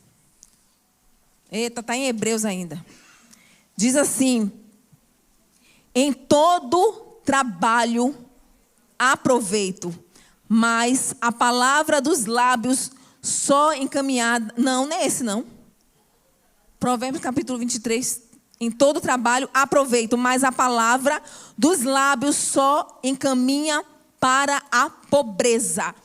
Eita, está em Hebreus ainda. Diz assim: em todo trabalho há proveito, mas a palavra dos lábios só encaminhada... Não é esse não. Provérbios capítulo 23. Em todo trabalho há proveito, mas a palavra dos lábios só encaminha para a pobreza.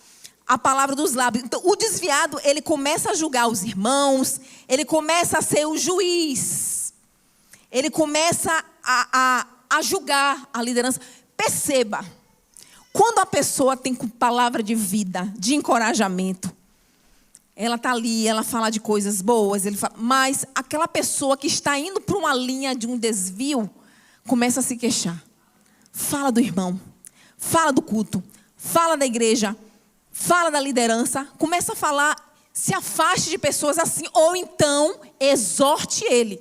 A palavra dos lábios. Então, o desviado, ele começa a julgar os irmãos, ele começa a ser o juiz, ele começa a julgar a liderança. Perceba, quando a pessoa tem palavra de vida, de encorajamento, ela está ali, ela fala de coisas boas, mas aquela pessoa que está indo para uma linha de um desvio, começa a se queixar. Fala do irmão. Fala do culto, fala da igreja, fala da liderança, começa a falar, se afaste de pessoas assim, ou então exorte ele.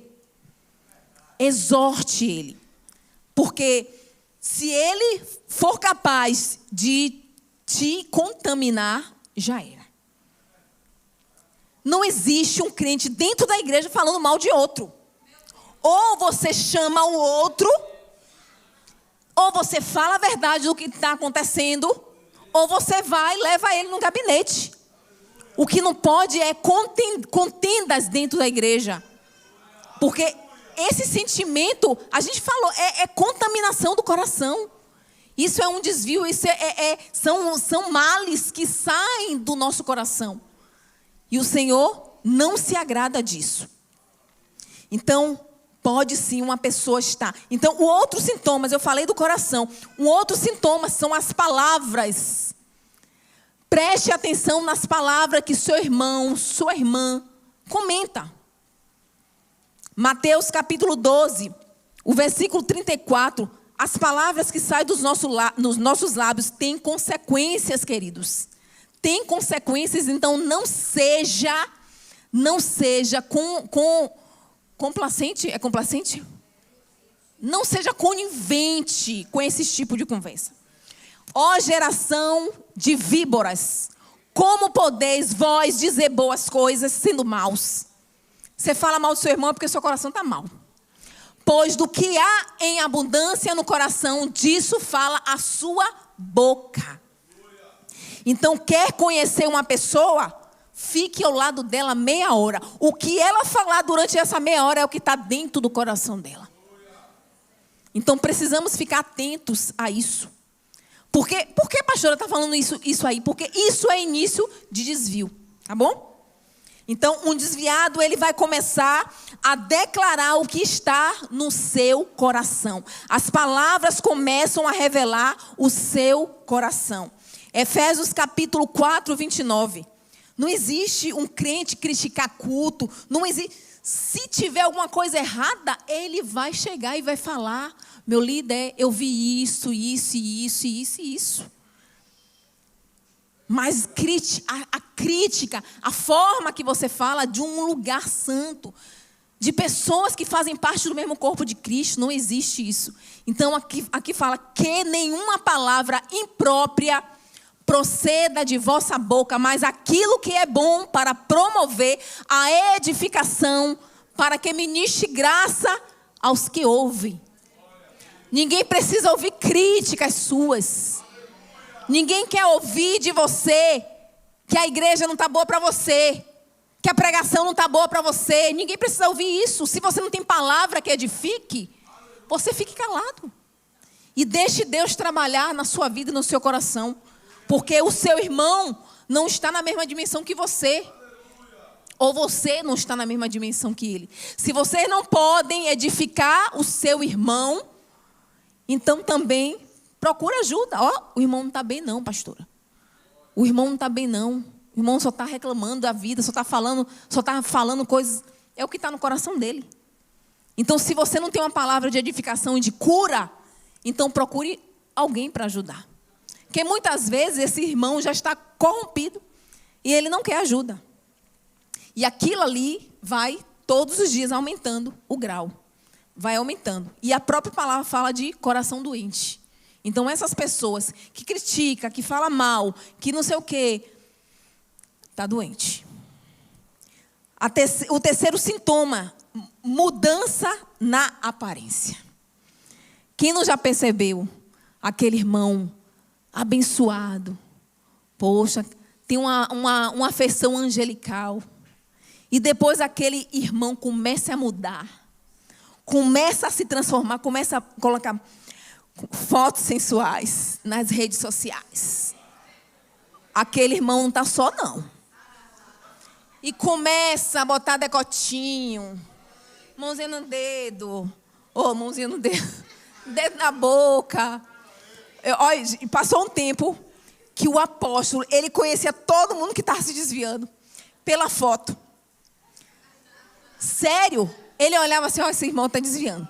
Exorte ele. Porque se ele for capaz de te contaminar, já era. Não existe um crente dentro da igreja falando mal de outro. Ou você chama o outro, ou você fala a verdade do que está acontecendo, ou você vai e leva ele no gabinete. O que não pode é contendas dentro da igreja. Porque esse sentimento, a gente falou, é contaminação do coração. Isso é um desvio, isso são males que saem do nosso coração. E o Senhor não se agrada disso. Então, pode sim uma pessoa estar. Então, o outro sintoma, eu falei do coração. Um outro sintoma são as palavras. Preste atenção nas palavras que seu irmão, sua irmã comenta. Mateus capítulo 12, o versículo 34. As palavras que saem dos nossos lábios têm consequências, queridos. Tem consequências, então não seja complacente. É complacente? Não seja conivente com esse tipo de conversa. Ó geração de víboras, como podeis vós dizer boas coisas sendo maus? Você fala mal do seu irmão porque seu coração está mal. Pois do que há em abundância no coração, disso fala a sua boca. Então, quer conhecer uma pessoa? Fique ao lado dela meia hora. O que ela falar durante essa meia hora é o que está dentro do coração dela. Então, precisamos ficar atentos a isso. Por que a pastora está falando isso aí? Porque isso é início de desvio. Tá bom? Então, um desviado, ele vai começar a declarar o que está no seu coração. As palavras começam a revelar o seu coração. Efésios capítulo 4, 29. Não existe um crente criticar culto. Não existe. Se tiver alguma coisa errada, ele vai chegar e vai falar: meu líder, eu vi isso. Mas a crítica, a forma que você fala de um lugar santo, de pessoas que fazem parte do mesmo corpo de Cristo, não existe isso. Então aqui fala que nenhuma palavra imprópria proceda de vossa boca, mas aquilo que é bom para promover a edificação, para que ministre graça aos que ouvem. Ninguém precisa ouvir críticas suas. Ninguém quer ouvir de você que a igreja não está boa para você, que a pregação não está boa para você. Ninguém precisa ouvir isso. Se você não tem palavra que edifique, você fique calado. E deixe Deus trabalhar na sua vida e no seu coração. Porque o seu irmão não está na mesma dimensão que você. Ou você não está na mesma dimensão que ele. Se vocês não podem edificar o seu irmão, então também procura ajuda. O irmão não está bem não, pastora. O irmão não está bem não. O irmão só está reclamando da vida, só está falando coisas. É o que está no coração dele. Então, se você não tem uma palavra de edificação e de cura, então procure alguém para ajudar. Porque muitas vezes esse irmão já está corrompido e ele não quer ajuda. E aquilo ali vai todos os dias aumentando o grau. Vai aumentando. E a própria palavra fala de coração doente. Então essas pessoas que criticam, que falam mal, que não sei o quê, está doente. O terceiro sintoma, mudança na aparência. Quem não já percebeu aquele irmão abençoado, poxa, tem uma afeição angelical, e depois aquele irmão começa a mudar, começa a se transformar, começa a colocar fotos sensuais nas redes sociais. Aquele irmão não está só não. E começa a botar decotinho, mãozinha no dedo, mãozinha no dedo, dedo na boca. Olha, passou um tempo que o apóstolo, ele conhecia todo mundo que estava se desviando pela foto. Sério, ele olhava assim: esse irmão está desviando.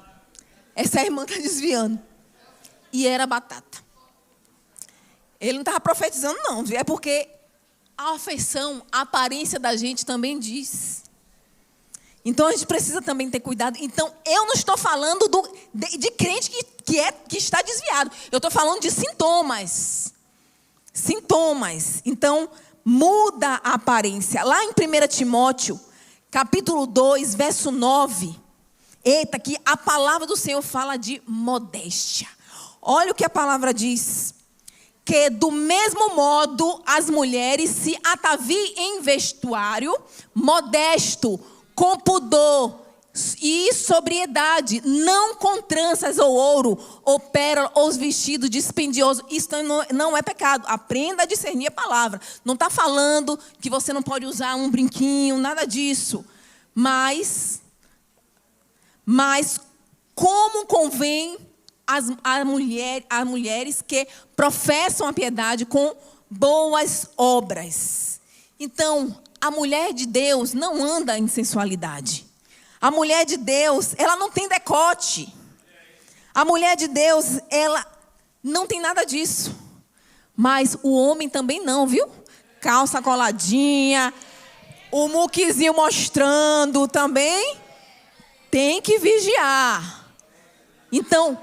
Essa irmã está desviando. E era batata. Ele não estava profetizando não, é porque a afeição, a aparência da gente também diz. Então a gente precisa também ter cuidado. Então eu não estou falando de crente que está desviado. Eu estou falando de sintomas. Sintomas. Então muda a aparência. Lá em 1 Timóteo, capítulo 2, verso 9. Eita, que a palavra do Senhor fala de modéstia. Olha o que a palavra diz. Que do mesmo modo as mulheres se ataviem em vestuário modesto, com pudor e sobriedade, não com tranças ou ouro, ou pérola, ou vestido dispendioso. Isso não é pecado. Aprenda a discernir a palavra. Não está falando que você não pode usar um brinquinho, nada disso. Mas como convém às mulheres que professam a piedade com boas obras. Então, a mulher de Deus não anda em sensualidade. A mulher de Deus, ela não tem decote. A mulher de Deus, ela não tem nada disso. Mas o homem também não, viu? Calça coladinha, o muquizinho mostrando também. Tem que vigiar. Então,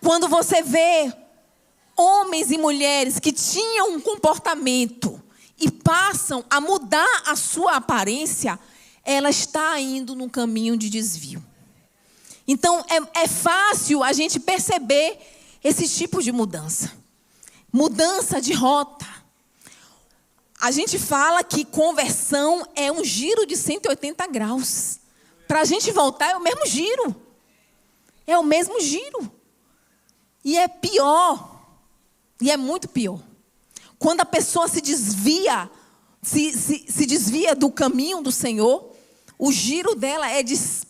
quando você vê homens e mulheres que tinham um comportamento e passam a mudar a sua aparência, ela está indo num caminho de desvio. Então, é fácil a gente perceber esse tipo de mudança. Mudança de rota. A gente fala que conversão é um giro de 180 graus. Para a gente voltar é o mesmo giro. É o mesmo giro. E é pior. E é muito pior. Quando a pessoa se desvia, se desvia do caminho do Senhor, o giro dela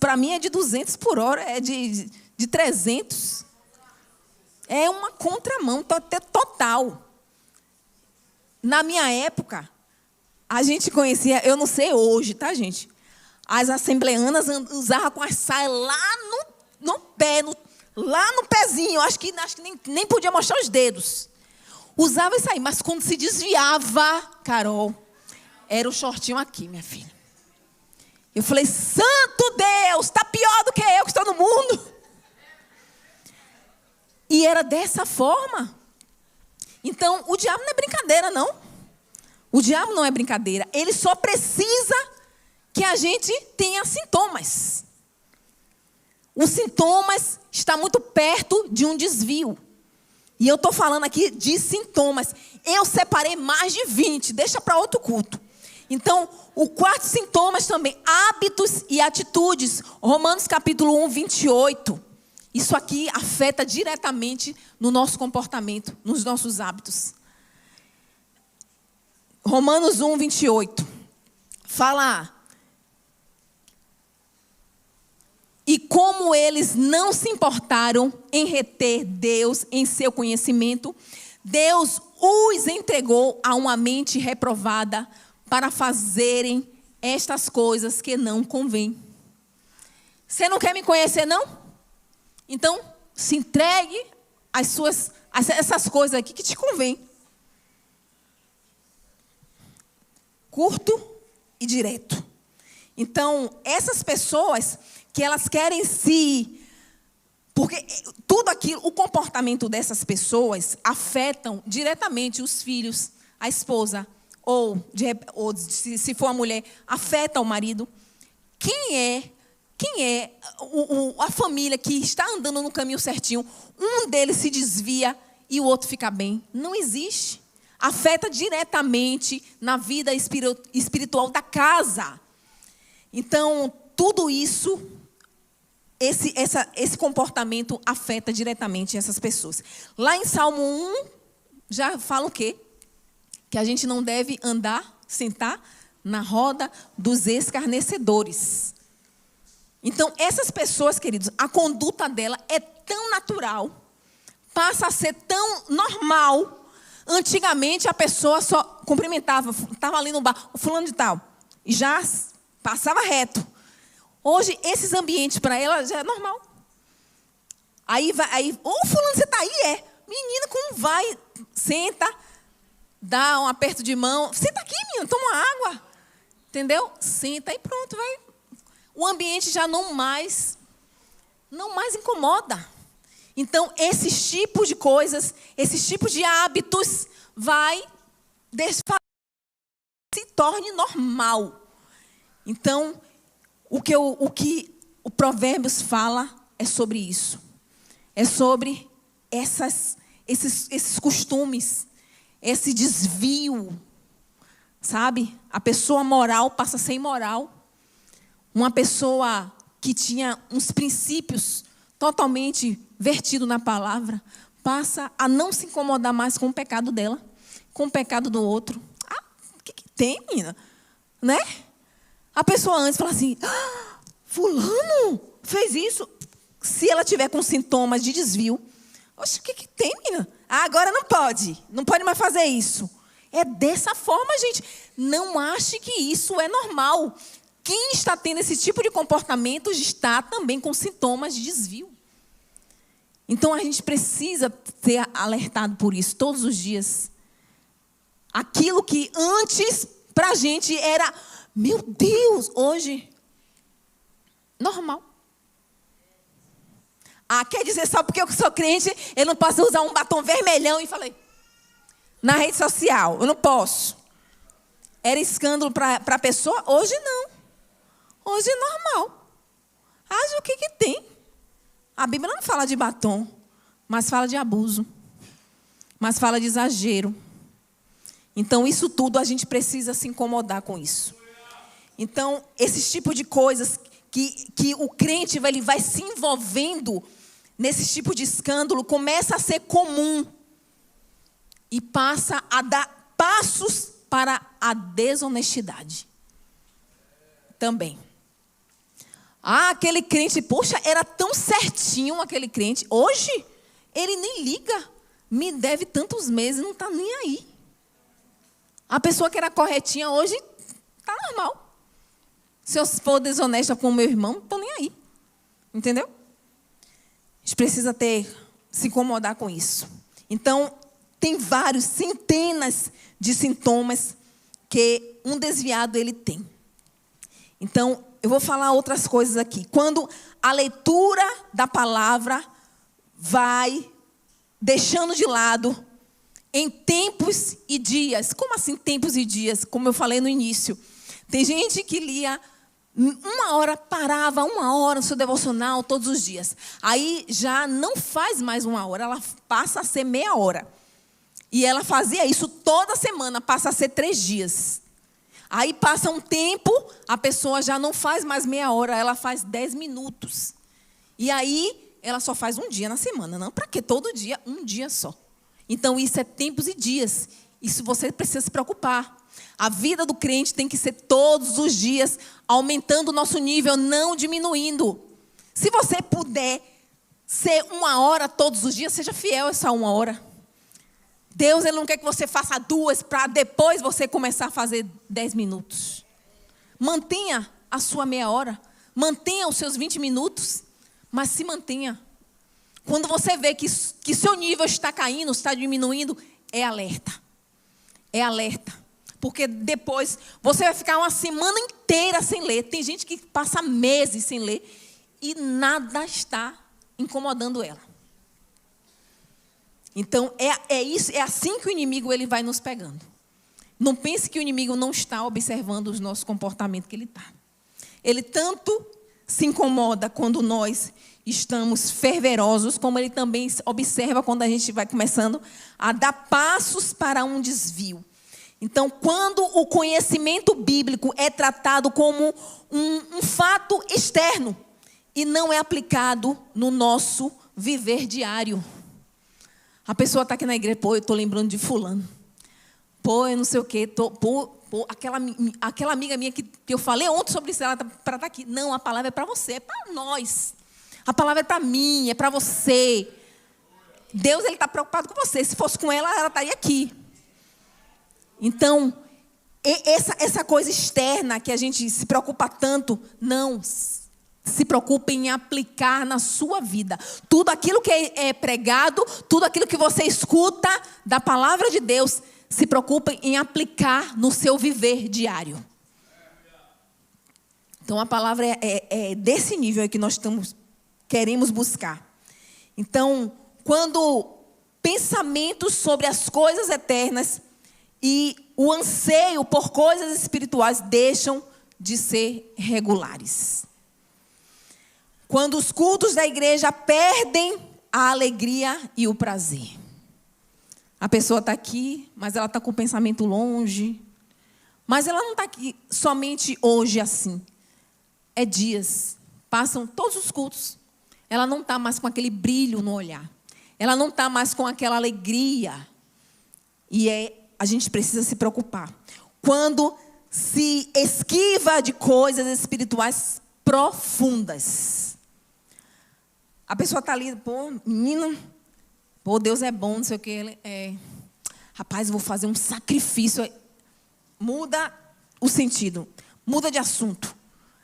para mim é de 200 por hora, é de 300. É uma contramão total. Na minha época, a gente conhecia, eu não sei hoje, tá, gente? As assembleanas usavam com as saias lá no pé, lá no pezinho. Acho que nem podia mostrar os dedos. Usava isso aí, mas quando se desviava, Carol, era o shortinho aqui, minha filha. Eu falei, santo Deus, está pior do que eu que estou no mundo. E era dessa forma. Então, o diabo não é brincadeira, não. O diabo não é brincadeira. Ele só precisa que a gente tenha sintomas. Os sintomas estão muito perto de um desvio. E eu estou falando aqui de sintomas. Eu separei mais de 20, deixa para outro culto. Então, o quarto sintomas também, hábitos e atitudes. Romanos capítulo 1, 28. Isso aqui afeta diretamente no nosso comportamento, nos nossos hábitos. Romanos 1, 28. Fala. E como eles não se importaram em reter Deus em seu conhecimento, Deus os entregou a uma mente reprovada para fazerem estas coisas que não convêm. Você não quer me conhecer, não? Então, se entregue essas coisas aqui que te convêm. Curto e direto. Então, essas pessoas que elas querem porque tudo aquilo, o comportamento dessas pessoas afetam diretamente os filhos, a esposa, ou se for a mulher, afeta o marido. Quem é a família que está andando no caminho certinho, um deles se desvia e o outro fica bem? Não existe. Afeta diretamente na vida espiritual da casa. Então, tudo isso, esse comportamento afeta diretamente essas pessoas. Lá em Salmo 1, já fala o quê? Que a gente não deve sentar na roda dos escarnecedores. Então, essas pessoas, queridos, a conduta dela é tão natural, passa a ser tão normal. Antigamente, a pessoa só cumprimentava, estava ali no bar, o fulano de tal, e já passava reto. Hoje, esses ambientes para ela já é normal. Aí, fulano, você está aí? É. Menina, como vai? Senta, dá um aperto de mão. Senta aqui, menina, toma água. Entendeu? Senta e pronto, vai. O ambiente já não mais incomoda. Então, esses tipos de coisas, esses tipos de hábitos vai se torne normal. Então, o o Provérbios fala é sobre isso. É sobre esses costumes, esse desvio, sabe? A pessoa moral passa a ser imoral. Uma pessoa que tinha uns princípios totalmente vertidos na palavra, passa a não se incomodar mais com o pecado dela, com o pecado do outro. Ah, o que tem, menina? Né? A pessoa antes fala assim, fulano fez isso. Se ela tiver com sintomas de desvio, oxe, o que tem, menina? Ah, agora não pode mais fazer isso. É dessa forma, gente. Não ache que isso é normal. Quem está tendo esse tipo de comportamento está também com sintomas de desvio. Então, a gente precisa ser alertado por isso todos os dias. Aquilo que antes, para a gente, era, meu Deus, hoje, normal. Ah, quer dizer, só porque eu sou crente, eu não posso usar um batom vermelhão e falei, na rede social, eu não posso. Era escândalo para a pessoa, hoje não. Hoje é normal. Haja o que tem. A Bíblia não fala de batom, mas fala de abuso. Mas fala de exagero. Então, isso tudo a gente precisa se incomodar com isso. Então, esses tipos de coisas que o crente ele vai se envolvendo nesse tipo de escândalo, começa a ser comum. E passa a dar passos para a desonestidade. Também. Ah, aquele crente, poxa, era tão certinho aquele crente. Hoje, ele nem liga. Me deve tantos meses, não está nem aí. A pessoa que era corretinha hoje, está normal. Se eu for desonesta com o meu irmão, não estou nem aí. Entendeu? A gente precisa se incomodar com isso. Então, tem vários, centenas de sintomas que um desviado ele tem. Então, eu vou falar outras coisas aqui. Quando a leitura da palavra vai deixando de lado em tempos e dias. Como assim tempos e dias? Como eu falei no início. Tem gente que lia 1 hora, parava 1 hora no seu devocional todos os dias. Aí já não faz mais 1 hora, ela passa a ser meia hora. E ela fazia isso toda semana, passa a ser 3 dias. Aí passa um tempo, a pessoa já não faz mais meia hora, ela faz 10 minutos. E aí, ela só faz 1 dia na semana. Não, para quê? Todo dia, 1 dia só. Então, isso é tempos e dias. Isso você precisa se preocupar. A vida do crente tem que ser todos os dias, aumentando o nosso nível, não diminuindo. Se você puder ser 1 hora todos os dias, seja fiel a essa 1 hora. Deus ele não quer que você faça 2 para depois você começar a fazer 10 minutos. Mantenha a sua meia hora. Mantenha os seus 20 minutos. Mas se mantenha. Quando você vê que seu nível está caindo, está diminuindo, é alerta. É alerta. Porque depois você vai ficar uma semana inteira sem ler. Tem gente que passa meses sem ler e nada está incomodando ela. Então, isso, é assim que o inimigo ele vai nos pegando. Não pense que o inimigo não está observando os nossos comportamentos que ele está. Ele tanto se incomoda quando nós estamos fervorosos, como ele também observa quando a gente vai começando a dar passos para um desvio. Então, quando o conhecimento bíblico é tratado como um fato externo e não é aplicado no nosso viver diário. A pessoa está aqui na igreja, pô, eu estou lembrando de fulano. Pô, eu não sei o quê. Aquela amiga minha que eu falei ontem sobre isso, ela está para estar aqui. Não, a palavra é para você, é para nós. A palavra é para mim, é para você. Deus ele está preocupado com você. Se fosse com ela, ela estaria aqui. Então, essa coisa externa que a gente se preocupa tanto, não. Se preocupe em aplicar na sua vida. Tudo aquilo que é pregado, tudo aquilo que você escuta da palavra de Deus, se preocupe em aplicar no seu viver diário. Então, a palavra é desse nível que nós queremos buscar. Então, quando pensamentos sobre as coisas eternas e o anseio por coisas espirituais deixam de ser regulares. Quando os cultos da igreja perdem a alegria e o prazer. A pessoa está aqui, mas ela está com o pensamento longe. Mas ela não está aqui somente hoje assim. É dias. Passam todos os cultos. Ela não está mais com aquele brilho no olhar. Ela não está mais com aquela alegria. E a gente precisa se preocupar. Quando se esquiva de coisas espirituais profundas. A pessoa está ali, pô, menino, pô, Deus é bom, não sei o que. Rapaz, eu vou fazer um sacrifício. Muda o sentido, muda de assunto.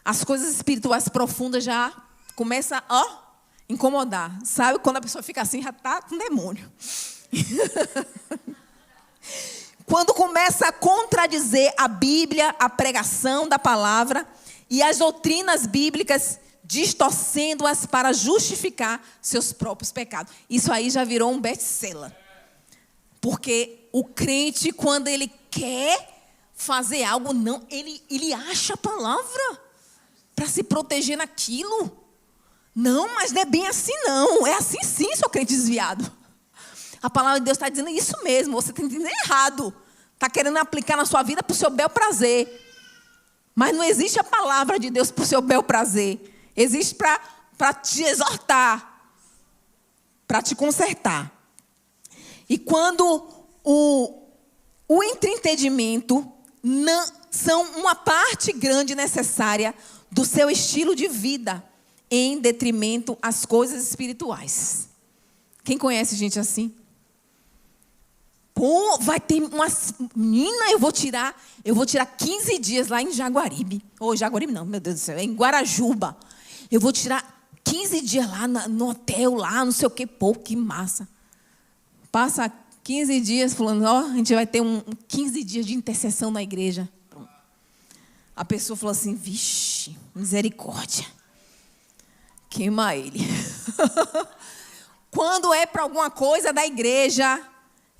As coisas espirituais profundas já começam a incomodar. Sabe, quando a pessoa fica assim, já está com demônio. Quando começa a contradizer a Bíblia, a pregação da palavra e as doutrinas bíblicas, distorcendo-as para justificar seus próprios pecados. Isso aí já virou um best-seller. Porque o crente, quando ele quer fazer algo, não, ele acha a palavra para se proteger naquilo. Não, mas não é bem assim não. É assim sim, seu crente desviado. A palavra de Deus está dizendo isso mesmo. Você está entendendo errado. Está querendo aplicar na sua vida para o seu bel prazer. Mas não existe a palavra de Deus para o seu bel prazer. Existe para te exortar, para te consertar. E quando o entendimento não, são uma parte grande necessária do seu estilo de vida, em detrimento às coisas espirituais. Quem conhece gente assim? Pô, vai ter umas... Menina, eu vou tirar 15 dias lá em Jaguaribe. Jaguaribe não, meu Deus do céu, é em Guarajuba. Eu vou tirar 15 dias lá no hotel, lá, não sei o quê. Pô, que massa. Passa 15 dias falando, a gente vai ter 15 dias de intercessão na igreja. Pronto. A pessoa falou assim, vixe, misericórdia. Queima ele. Quando é para alguma coisa da igreja,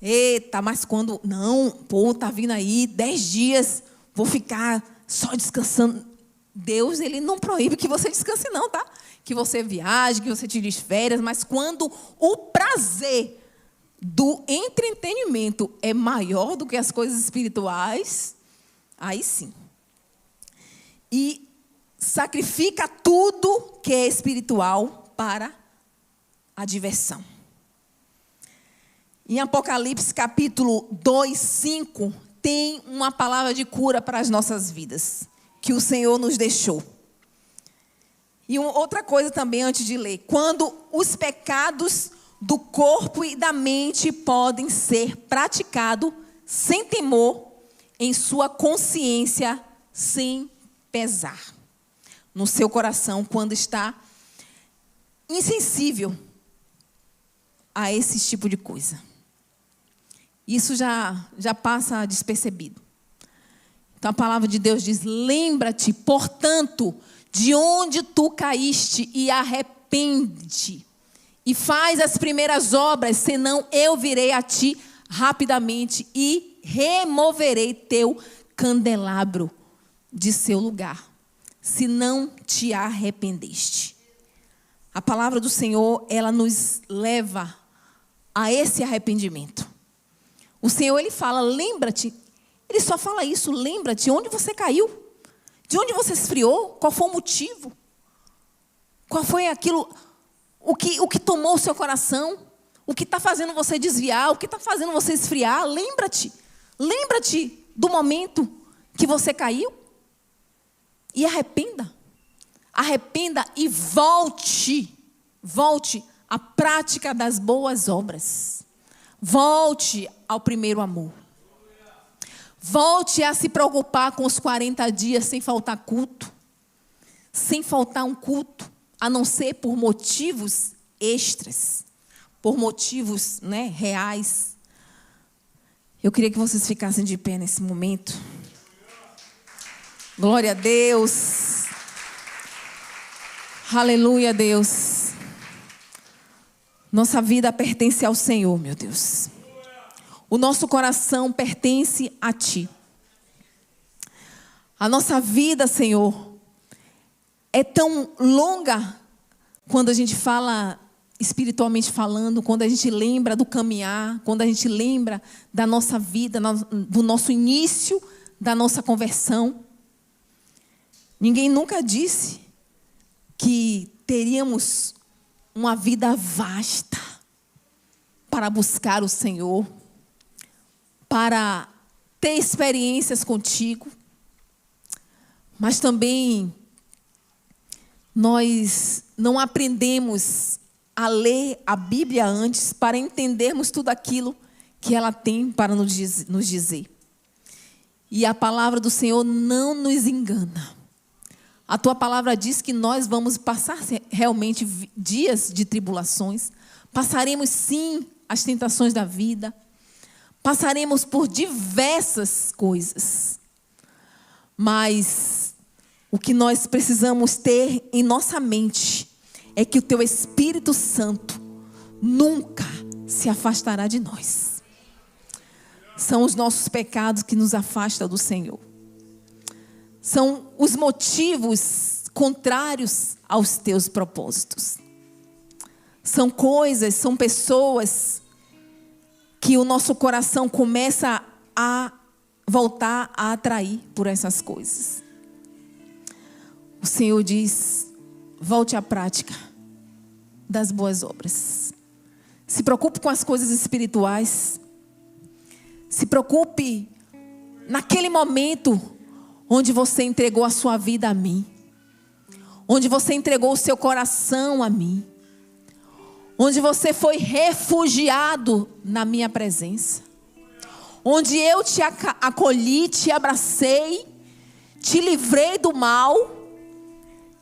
eita, mas quando... Não, pô, tá vindo aí 10 dias, vou ficar só descansando. Deus, ele não proíbe que você descanse não, tá? Que você viaje, que você tire férias, mas quando o prazer do entretenimento é maior do que as coisas espirituais, aí sim. E sacrifica tudo que é espiritual para a diversão. Em Apocalipse capítulo 2, 5, tem uma palavra de cura para as nossas vidas, que o Senhor nos deixou. E outra coisa também antes de ler. Quando os pecados do corpo e da mente podem ser praticados sem temor, em sua consciência, sem pesar. No seu coração, quando está insensível a esse tipo de coisa. Isso já passa despercebido. Então a palavra de Deus diz, lembra-te, portanto, de onde tu caíste e arrepende-te. E faz as primeiras obras, senão eu virei a ti rapidamente e removerei teu candelabro de seu lugar, se não te arrependeste. A palavra do Senhor, ela nos leva a esse arrependimento. O Senhor, ele fala, lembra-te. Ele só fala isso, lembra-te onde você caiu, de onde você esfriou, qual foi o motivo, qual foi aquilo, o que tomou o seu coração, o que está fazendo você desviar, o que está fazendo você esfriar. Lembra-te do momento que você caiu e arrependa e volte à prática das boas obras, volte ao primeiro amor. Volte a se preocupar com os 40 dias sem faltar culto. Sem faltar um culto. A não ser por motivos extras. Por motivos, reais. Eu queria que vocês ficassem de pé nesse momento. Glória a Deus. Aleluia, Deus. Nossa vida pertence ao Senhor, meu Deus. O nosso coração pertence a Ti. A nossa vida, Senhor, é tão longa, quando a gente fala espiritualmente falando, quando a gente lembra do caminhar, quando a gente lembra da nossa vida, do nosso início, da nossa conversão. Ninguém nunca disse que teríamos uma vida vasta para buscar o Senhor, para ter experiências contigo, mas também nós não aprendemos a ler a Bíblia antes para entendermos tudo aquilo que ela tem para nos dizer. E a palavra do Senhor não nos engana. A tua palavra diz que nós vamos passar realmente dias de tribulações. Passaremos sim as tentações da vida. Passaremos por diversas coisas. Mas o que nós precisamos ter em nossa mente é que o teu Espírito Santo nunca se afastará de nós. São os nossos pecados que nos afastam do Senhor. São os motivos contrários aos teus propósitos. São coisas, são pessoas que o nosso coração começa a voltar a atrair por essas coisas. O Senhor diz: volte à prática das boas obras. Se preocupe com as coisas espirituais. Se preocupe naquele momento onde você entregou a sua vida a mim. Onde você entregou o seu coração a mim. Onde você foi refugiado na minha presença. Onde eu te acolhi, te abracei, te livrei do mal,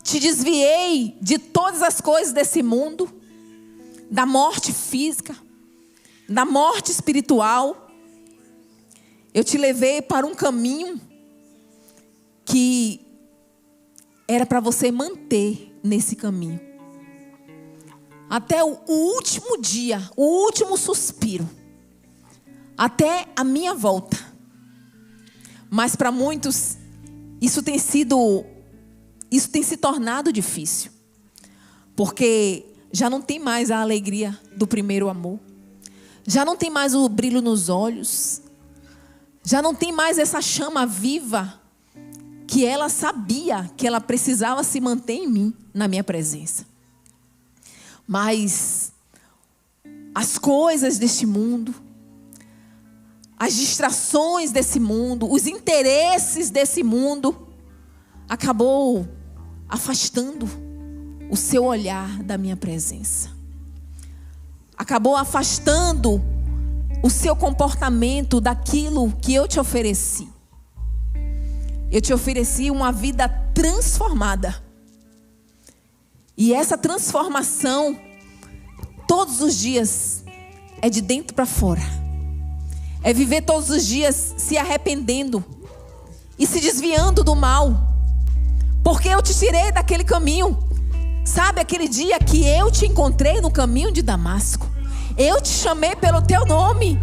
te desviei de todas as coisas desse mundo, da morte física, da morte espiritual. Eu te levei para um caminho que era para você manter nesse caminho. Até o último dia, o último suspiro. Até a minha volta. Mas para muitos, isso tem se tornado difícil. Porque já não tem mais a alegria do primeiro amor. Já não tem mais o brilho nos olhos. Já não tem mais essa chama viva que ela sabia que ela precisava se manter em mim, na minha presença. Mas as coisas deste mundo, as distrações desse mundo, os interesses desse mundo, acabou afastando o seu olhar da minha presença. Acabou afastando o seu comportamento daquilo que eu te ofereci. Eu te ofereci uma vida transformada. E essa transformação, todos os dias, é de dentro para fora. É viver todos os dias se arrependendo e se desviando do mal. Porque eu te tirei daquele caminho. Sabe aquele dia que eu te encontrei no caminho de Damasco? Eu te chamei pelo teu nome.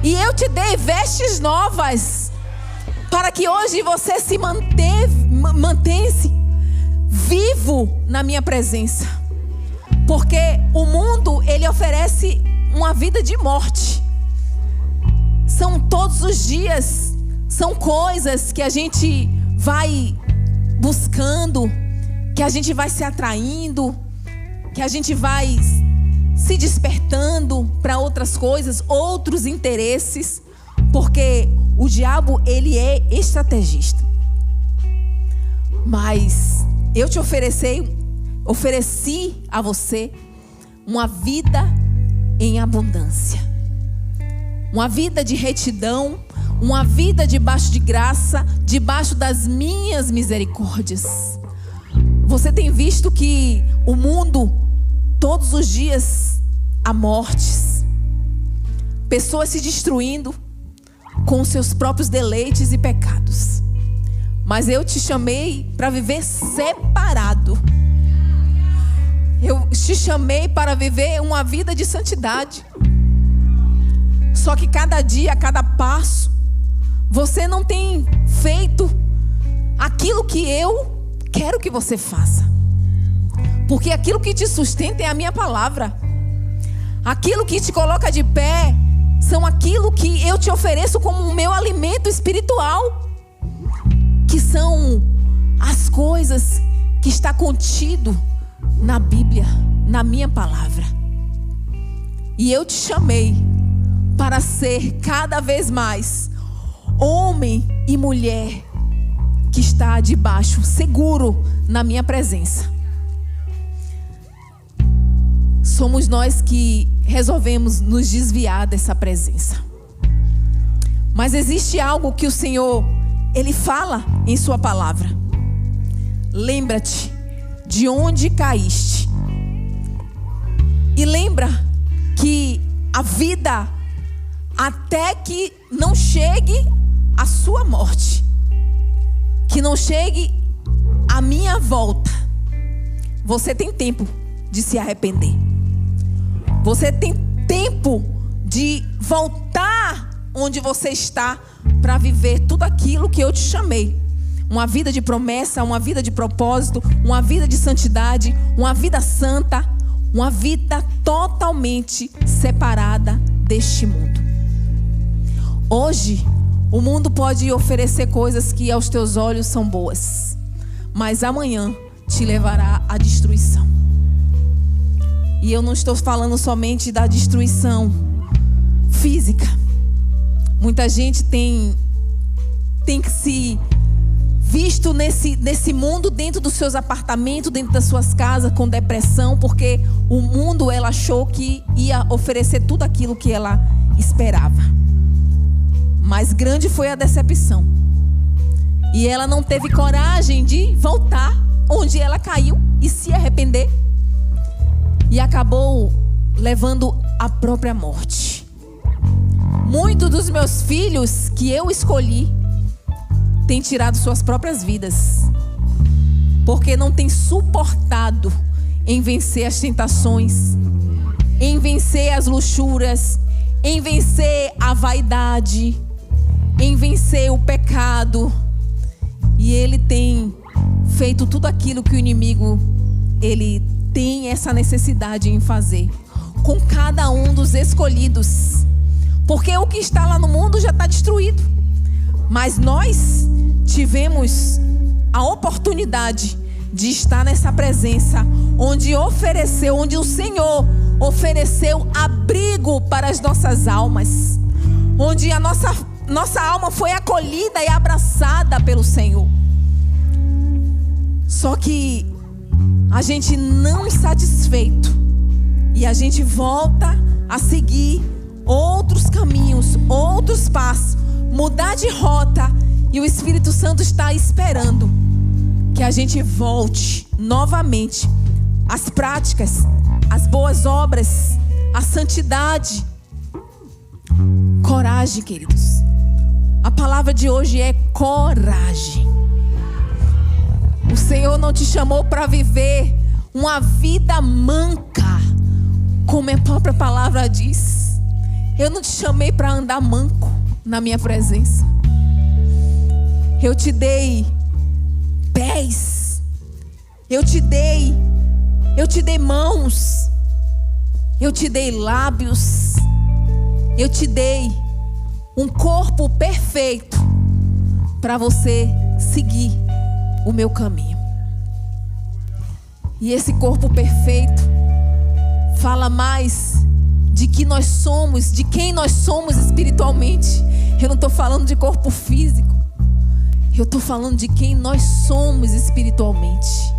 E eu te dei vestes novas. Para que hoje você se mantesse vivo na minha presença. Porque o mundo, ele oferece uma vida de morte. São todos os dias, são coisas que a gente vai buscando, que a gente vai se atraindo, que a gente vai se despertando para outras coisas, outros interesses, porque o diabo, ele é estrategista. Mas eu te ofereci a você uma vida em abundância. Uma vida de retidão, uma vida debaixo de graça, debaixo das minhas misericórdias. Você tem visto que o mundo, todos os dias, há mortes. Pessoas se destruindo com seus próprios deleites e pecados. Mas eu te chamei para viver separado. Eu te chamei para viver uma vida de santidade. Só que cada dia, cada passo, você não tem feito aquilo que eu quero que você faça. Porque aquilo que te sustenta é a minha palavra. Aquilo que te coloca de pé são aquilo que eu te ofereço como o meu alimento espiritual, que são as coisas que está contido na Bíblia, na minha palavra. E eu te chamei para ser cada vez mais homem e mulher que está debaixo, seguro na minha presença. Somos nós que resolvemos nos desviar dessa presença. Mas existe algo que o Senhor, Ele fala em sua palavra. Lembra-te de onde caíste. E lembra que a vida, até que não chegue a sua morte, que não chegue a minha volta, você tem tempo de se arrepender. Você tem tempo de voltar onde você está para viver tudo aquilo que eu te chamei. Uma vida de promessa, uma vida de propósito, uma vida de santidade, uma vida santa, uma vida totalmente separada deste mundo. Hoje, o mundo pode oferecer coisas que aos teus olhos são boas, mas amanhã te levará à destruição. E eu não estou falando somente da destruição física. Muita gente tem que se visto nesse mundo, dentro dos seus apartamentos, dentro das suas casas, com depressão, porque o mundo, ela achou que ia oferecer tudo aquilo que ela esperava. Mas grande foi a decepção. E ela não teve coragem de voltar onde ela caiu e se arrepender. E acabou levando a própria morte. Muitos dos meus filhos que eu escolhi têm tirado suas próprias vidas, porque não têm suportado em vencer as tentações, em vencer as luxúrias, em vencer a vaidade, em vencer o pecado. E ele tem feito tudo aquilo que o inimigo, ele tem essa necessidade em fazer com cada um dos escolhidos, porque o que está lá no mundo já está destruído. Mas nós tivemos a oportunidade de estar nessa presença, onde o Senhor ofereceu abrigo para as nossas almas, onde a nossa alma foi acolhida e abraçada pelo Senhor. Só que a gente não satisfeito, e a gente volta a seguir outros caminhos, outros passos, mudar de rota, e o Espírito Santo está esperando que a gente volte novamente às práticas, às boas obras, à santidade. Coragem, queridos. A palavra de hoje é coragem. O Senhor não te chamou para viver uma vida manca, como a própria palavra diz. Eu não te chamei para andar manco na minha presença. Eu te dei pés, eu te dei mãos, eu te dei lábios, eu te dei um corpo perfeito para você seguir o meu caminho. E esse corpo perfeito fala mais de que nós somos, de quem nós somos espiritualmente. Eu não estou falando de corpo físico, eu estou falando de quem nós somos espiritualmente.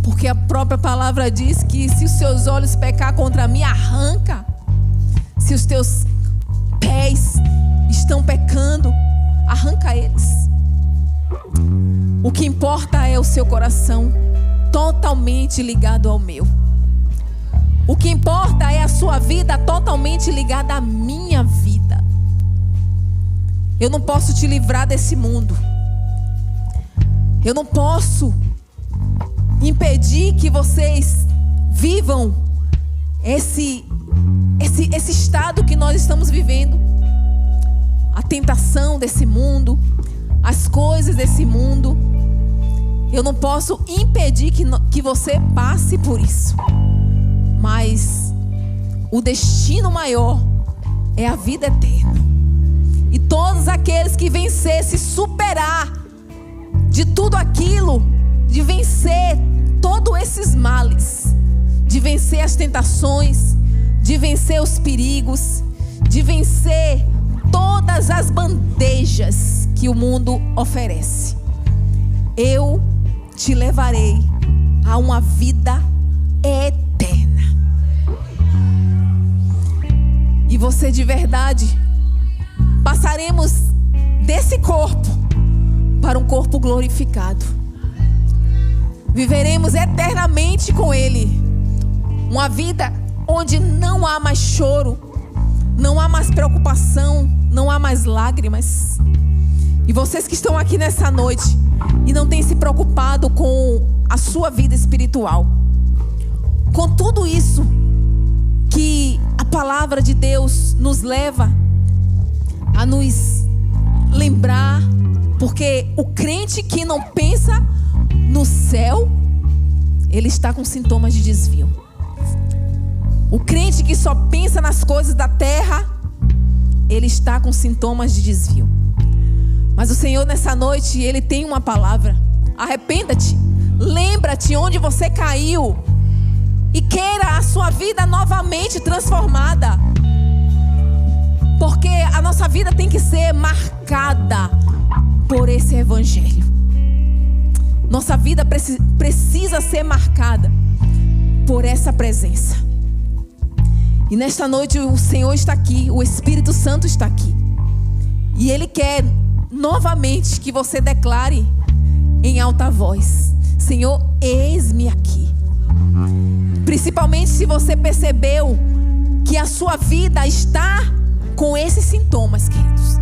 Porque a própria palavra diz que se os seus olhos pecar contra mim, arranca. Se os teus pés estão pecando, arranca eles. O que importa é o seu coração totalmente ligado ao meu. O que importa é a sua vida totalmente ligada à minha vida. Eu não posso te livrar desse mundo. Eu não posso impedir que vocês vivam esse estado que nós estamos vivendo. A tentação desse mundo, as coisas desse mundo. Eu não posso impedir que você passe por isso. Mas o destino maior é a vida eterna. E todos aqueles que vencer, se superar de tudo aquilo, de vencer todos esses males, de vencer as tentações, de vencer os perigos, de vencer todas as bandejas que o mundo oferece, eu te levarei a uma vida eterna. E você de verdade, passaremos desse corpo para um corpo glorificado. Viveremos eternamente com Ele. Uma vida onde não há mais choro, não há mais preocupação, não há mais lágrimas. E vocês que estão aqui nessa noite e não têm se preocupado com a sua vida espiritual, com tudo isso que a palavra de Deus nos leva a nos lembrar, porque o crente que não pensa no céu, ele está com sintomas de desvio. O crente que só pensa nas coisas da terra, ele está com sintomas de desvio. Mas o Senhor nessa noite, Ele tem uma palavra. Arrependa-te, lembra-te onde você caiu e queira a sua vida novamente transformada. Porque a nossa vida tem que ser marcada por esse evangelho. Nossa vida precisa ser marcada por essa presença. E nesta noite o Senhor está aqui, o Espírito Santo está aqui. E Ele quer novamente que você declare em alta voz: Senhor, eis-me aqui. Principalmente se você percebeu que a sua vida está com esses sintomas, queridos.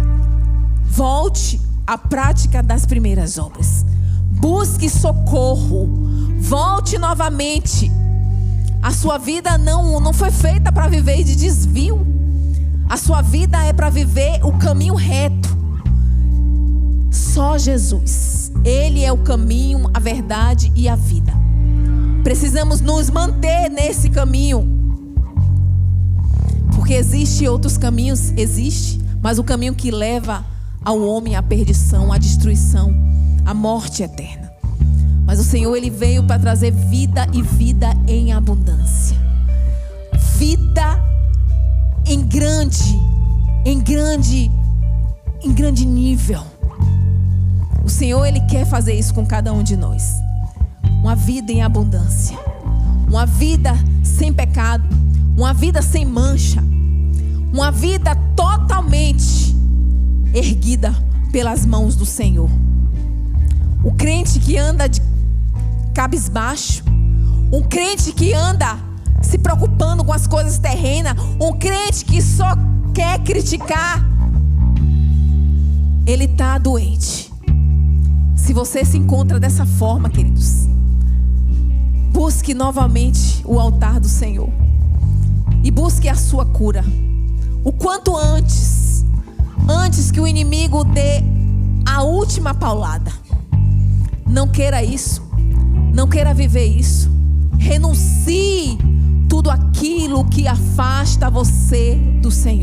Volte à prática das primeiras obras. Busque socorro. Volte novamente. A sua vida não foi feita para viver de desvio. A sua vida é para viver o caminho reto. Só Jesus. Ele é o caminho, a verdade e a vida. Precisamos nos manter nesse caminho. Porque existem outros caminhos, mas o caminho que leva ao homem à perdição, à destruição, à morte eterna. Mas o Senhor, Ele veio para trazer vida e vida em abundância. Vida em grande nível. O Senhor, Ele quer fazer isso com cada um de nós. Uma vida em abundância. Uma vida sem pecado. Uma vida sem mancha. Uma vida totalmente erguida pelas mãos do Senhor. O crente que anda de cabisbaixo. Um crente que anda se preocupando com as coisas terrenas. Um crente que só quer criticar. Ele está doente. Se você se encontra dessa forma, queridos, busque novamente o altar do Senhor. E busque a sua cura. O quanto antes. Antes que o inimigo dê a última paulada. Não queira isso. Não queira viver isso. Renuncie tudo aquilo que afasta você do Senhor.